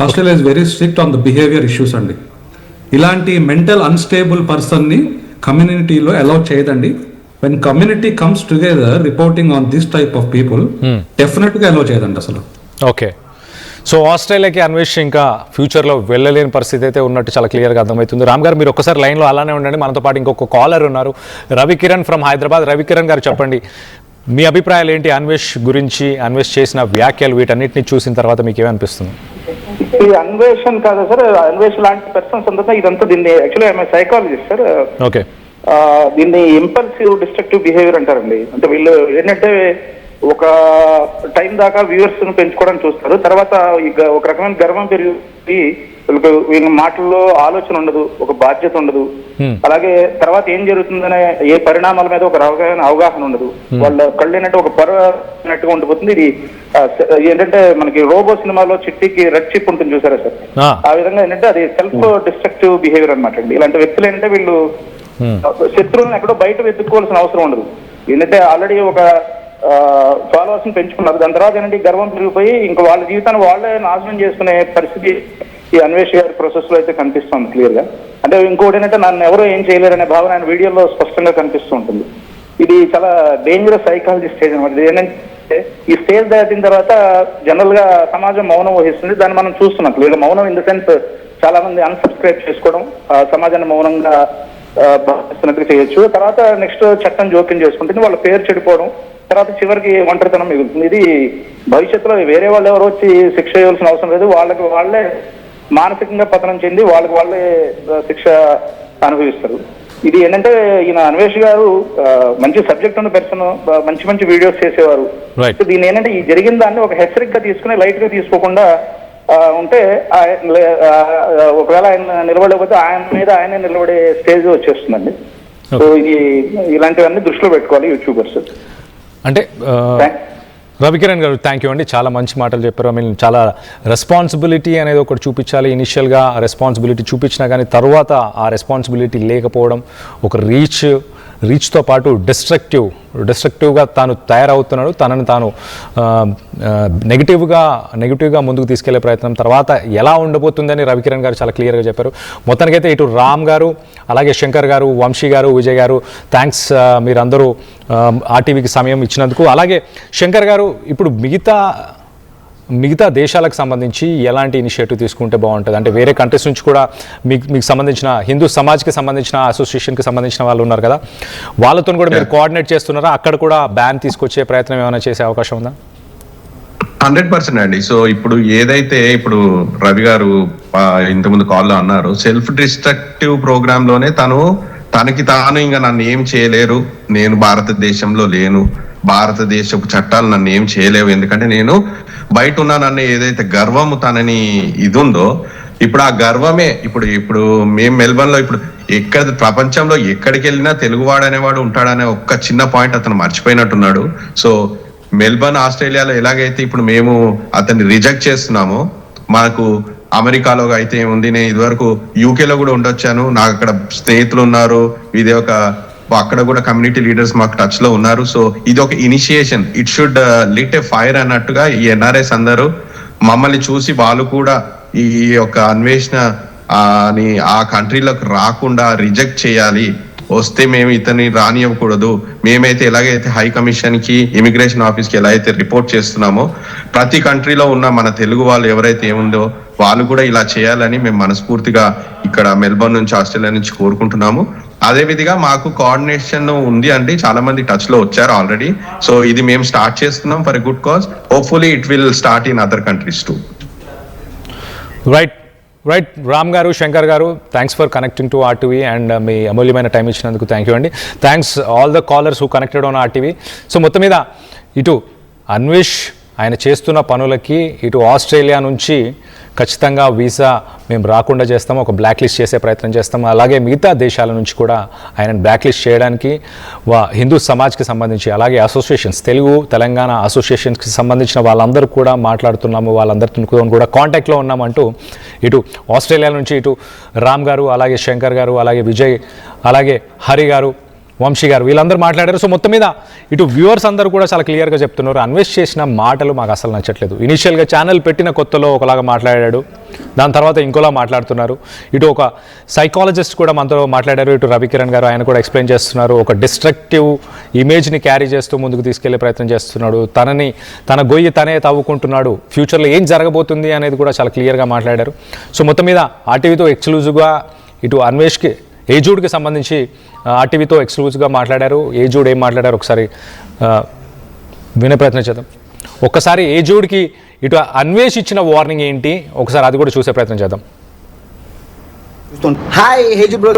Australia is very strict on the behaviour issues అండి. ఇలాంటి మెంటల్ అన్స్టేబుల్ పర్సన్ ని కమ్యూనిటీలో అలౌ చేయదండి. When community comes together reporting on this type of people definite గా అలౌ చేయదండి అసలు. ఓకే. సో ఆస్ట్రేలియాకి అన్వేష్ ఇంకా ఫ్యూచర్లో వెళ్ళలేని పరిస్థితి అయితే ఉన్నట్టు చాలా క్లియర్గా అర్థమవుతుంది. రామ్ గారు మీరు ఒక్కసారి లైన్లో అలానే ఉండండి. మనతో పాటు ఇంకొక కాలర్ ఉన్నారు, రవికిరణ్ ఫ్రమ్ హైదరాబాద్. రవికిరణ్ గారు చెప్పండి, మీ అభిప్రాయాలు ఏంటి అన్వేష్ గురించి? అన్వేష్ చేసిన వ్యాఖ్యలు వీటన్నిటిని చూసిన తర్వాత మీకు ఏమనిపిస్తుంది? ఈ అన్వేషణ కాదు సార్, అన్వేష్ లాంటి పర్సన్స్ అంతా ఇదంతా దీన్ని actually I'm psychologist sir. Okay. దీన్ని ఇంపల్సివ్ డిస్ట్రక్టివ్ బిహేవియర్ అంటారండి. అంటే వీళ్ళు ఏంటంటే ఒక టైం దాకా వ్యూవర్స్ ను పెంచుకోవడానికి చూస్తారు. తర్వాత ఒక రకమైన గర్వం పెరిగి వీళ్ళ మాటల్లో ఆలోచన ఉండదు, ఒక బాధ్యత ఉండదు. అలాగే తర్వాత ఏం జరుగుతుందనే ఏ పరిణామాల మీద ఒక అవగాహన ఉండదు. వాళ్ళ కళ్ళు ఏంటంటే ఒక పొరనట్టుగా ఉండిపోతుంది. ఇది ఏంటంటే మనకి రోబో సినిమాలో చిట్టికి రెడ్ చిప్ ఉంటుంది చూసారా సార్, ఆ విధంగా ఏంటంటే అది సెల్ఫ్ డిస్ట్రక్టివ్ బిహేవియర్ అనమాట అండి. ఇలాంటి వ్యక్తులు ఏంటంటే వీళ్ళు శత్రువులను ఎక్కడో బయట వెతుక్కోవాల్సిన అవసరం ఉండదు. ఏంటంటే ఆల్రెడీ ఒక ఫాలోవర్స్ ని పెంచుకున్నారు. దాని తర్వాత ఏంటంటే గర్వం పెరిగిపోయి ఇంకా వాళ్ళ జీవితాన్ని వాళ్ళే నాశనం చేసుకునే పరిస్థితి ఈ అన్వేష్ గారి ప్రాసెస్ లో అయితే కనిపిస్తుంది క్లియర్ గా. అంటే ఇంకోటి ఏంటంటే నన్ను ఎవరో ఏం చేయలేరనే భావన ఆయన వీడియోలో స్పష్టంగా కనిపిస్తూ ఉంటుంది. ఇది చాలా డేంజరస్ సైకాలజీ స్టేజ్ అనమాట. ఇది ఏంటంటే ఈ స్టేజ్ దాటిన తర్వాత జనరల్ గా సమాజం మౌనం వహిస్తుంది. దాన్ని మనం చూస్తున్నాం క్లియర్. మౌనం ఇన్ ద సెన్స్ చాలా మంది అన్సబ్స్క్రైబ్ చేసుకోవడం, సమాజాన్ని మౌనంగా భావిస్తున్నట్టుగా చేయొచ్చు. తర్వాత నెక్స్ట్ చట్టం జోక్యం చేసుకుంటుంది, వాళ్ళ పేరు చెడిపోవడం, తర్వాత చివరికి ఒంటరితనం మిగులుతుంది. ఇది భవిష్యత్తులో వేరే వాళ్ళు ఎవరు వచ్చి శిక్ష వేయాల్సిన అవసరం లేదు. వాళ్ళకి వాళ్ళే మానసికంగా పతనం చెంది వాళ్ళకి వాళ్ళే శిక్ష అనుభవిస్తారు. ఇది ఏంటంటే ఈయన అన్వేష్ గారు మంచి సబ్జెక్ట్ ఉన్న పర్సన్, మంచి మంచి వీడియోస్ చేసేవారు. దీన్ని ఏంటంటే ఈ జరిగిన దాన్ని ఒక హెచ్చరికగా తీసుకుని లైట్ గా తీసుకోకుండా ఉంటే ఒకవేళ ఆయన నిలబడకపోతే ఆయన మీద ఆయనే నిలబడే స్టేజ్ వచ్చేస్తుందండి. సో ఇలాంటివన్నీ దృష్టిలో పెట్టుకోవాలి యూట్యూబర్స్. అంటే రవికిరణ్ గారు థ్యాంక్ యూ అండి, చాలా మంచి మాటలు చెప్పారు. ఐ మీన్ చాలా రెస్పాన్సిబిలిటీ అనేది ఒకటి చూపించాలి. ఇనిషియల్గా రెస్పాన్సిబిలిటీ చూపించినా కానీ తర్వాత ఆ రెస్పాన్సిబిలిటీ లేకపోవడం, ఒక రీచ్తో పాటు డిస్ట్రక్టివ్గా తాను తయారవుతున్నాడు. తనని తాను నెగిటివ్గా ముందుకు తీసుకెళ్లే ప్రయత్నం తర్వాత ఎలా ఉండబోతుందని రవికిరణ్ గారు చాలా క్లియర్గా చెప్పారు. మొత్తానికైతే ఇటు రామ్ గారు, అలాగే శంకర్ గారు, వంశీ గారు, విజయ్ గారు థ్యాంక్స్, మీరందరూ ఆర్టీవీకి సమయం ఇచ్చినందుకు. అలాగే శంకర్ గారు, ఇప్పుడు మిగతా దేశాలకు సంబంధించి ఎలాంటి ఇనిషియేటివ్ తీసుకుంటే బాగుంటుంది? అంటే వేరే కంట్రీస్ నుంచి కూడా మీకు సంబంధించిన హిందూ సమాజ్కి సంబంధించిన అసోసియేషన్కి సంబంధించిన వాళ్ళు ఉన్నారు కదా, వాళ్ళతో కూడా మీరు కోఆర్డినేట్ చేస్తున్నారా? అక్కడ కూడా బ్యాన్ తీసుకొచ్చే ప్రయత్నం ఏమైనా చేసే అవకాశం ఉందా? 100% అండి. సో ఇప్పుడు ఏదైతే ఇప్పుడు రవి గారు ఇంతకుముందు కాల్లో అన్నారు, సెల్ఫ్ డిస్ట్రక్టివ్ ప్రోగ్రామ్ లోనే తనకి తాను ఇంకా నన్ను ఏం చేయలేరు, నేను భారతదేశంలో లేను, భారతదేశపు చట్టాలు నన్ను ఏం చేయలేవు, ఎందుకంటే నేను బయట ఉన్నానన్న ఏదైతే గర్వము తనని ఇది ఉందో, ఇప్పుడు ఆ గర్వమే ఇప్పుడు మేము మెల్బర్న్ లో ఇప్పుడు ప్రపంచంలో ఎక్కడికి వెళ్ళినా తెలుగువాడు అనేవాడు ఉంటాడనే ఒక్క చిన్న పాయింట్ అతను మర్చిపోయినట్టున్నాడు. సో మెల్బర్న్ ఆస్ట్రేలియాలో ఎలాగైతే ఇప్పుడు మేము అతన్ని రిజెక్ట్ చేస్తున్నామో, మనకు అమెరికాలో అయితే ఏముంది, నేను ఇదివరకు యూకేలో కూడా ఉండొచ్చాను, నాకు అక్కడ స్నేహితులు ఉన్నారు, ఇదే అక్కడ కూడా కమ్యూనిటీ లీడర్స్ మాకు టచ్ లో ఉన్నారు. సో ఇది ఒక initiation, it should lit a fire అన్నట్టుగా ఈ ఎన్ఆర్ఎస్ అందరూ మమ్మల్ని చూసి వాళ్ళు కూడా ఈ యొక్క అన్వేషణ ఆ కంట్రీలోకి రాకుండా రిజెక్ట్ చేయాలి, వస్తే మేము ఇతన్ని రానివ్వకూడదు. మేమైతే ఎలాగైతే హై కమిషన్ కి, ఇమిగ్రేషన్ ఆఫీస్ కి ఎలా అయితే రిపోర్ట్ చేస్తున్నామో, ప్రతి కంట్రీలో ఉన్న మన తెలుగు వాళ్ళు ఎవరైతే ఏముందో వాళ్ళు కూడా ఇలా చేయాలని మేము మనస్ఫూర్తిగా ఇక్కడ మెల్బర్న్ నుంచి, ఆస్ట్రేలియా నుంచి కోరుకుంటున్నాము. అదే విధిగా మాకు కోఆర్డినేషన్ ఉంది అండి, చాలా మంది టచ్ లో వచ్చారు ఆల్రెడీ. సో ఇది మేము స్టార్ట్ చేస్తున్నాం for a good cause. Hopefully it will start in other countries too. Right Ram గారు, శంకర్ గారు, thanks for connecting to RTV and మీ అమూల్యమైన టైం ఇచ్చినందుకు థ్యాంక్ యూ అండి. Thanks all the callers who connected on RTV. So మొత్తం మీద ఇటు అన్వేష్ ఆయన చేస్తున్న పనులకి, ఇటు ఆస్ట్రేలియా నుంచి ఖచ్చితంగా వీసా మేము రాకుండా చేస్తాము, ఒక బ్లాక్ లిస్ట్ చేసే ప్రయత్నం చేస్తాము. అలాగే మిగతా దేశాల నుంచి కూడా ఆయనను బ్లాక్ లిస్ట్ చేయడానికి హిందూ సమాజ్కి సంబంధించి, అలాగే అసోసియేషన్స్, తెలంగాణ అసోసియేషన్స్కి సంబంధించిన వాళ్ళందరూ కూడా మాట్లాడుతున్నాము, వాళ్ళందరితో కూడా కాంటాక్ట్లో ఉన్నామంటూ ఇటు ఆస్ట్రేలియా నుంచి ఇటు రామ్ గారు, అలాగే శంకర్ గారు, అలాగే విజయ్, అలాగే హరి గారు, వంశీ గారు వీళ్ళందరూ మాట్లాడారు. సో మొత్తం మీద ఇటు వ్యూవర్స్ అందరూ కూడా చాలా క్లియర్గా చెప్తున్నారు, అన్వేష్ చేసిన మాటలు మాకు అసలు నచ్చట్లేదు. ఇనీషియల్గా ఛానల్ పెట్టిన కొత్తలో ఒకలాగా మాట్లాడాడు, దాని తర్వాత ఇంకోలా మాట్లాడుతున్నారు. ఇటు ఒక సైకాలజిస్ట్ కూడా మనతో మాట్లాడారు, ఇటు రవికిరణ్ గారు, ఆయన కూడా ఎక్స్ప్లెయిన్ చేస్తున్నారు. ఒక డిస్ట్రక్టివ్ ఇమేజ్ని క్యారీ చేస్తూ ముందుకు తీసుకెళ్లే ప్రయత్నం చేస్తున్నాడు, తన గొయ్యి తనే తవ్వుకుంటున్నాడు, ఫ్యూచర్లో ఏం జరగబోతుంది అనేది కూడా చాలా క్లియర్గా మాట్లాడారు. సో మొత్తం మీద ఆర్టీవీతో ఎక్స్క్లూజివ్గా ఇటు అన్వేష్కి, ఏజూడ్కి సంబంధించి ఆర్టీవీతో ఎక్స్క్లూజివ్గా మాట్లాడారు. ఏజూడ్ ఏం మాట్లాడారు ఒకసారి వినే ప్రయత్నం చేద్దాం. ఒక్కసారి ఏజూడ్కి ఇటు అన్వేష్ ఇచ్చిన వార్నింగ్ ఏంటి, ఒకసారి అది కూడా చూసే ప్రయత్నం చేద్దాం. హాయ్ ఏజూడ్ బ్రో.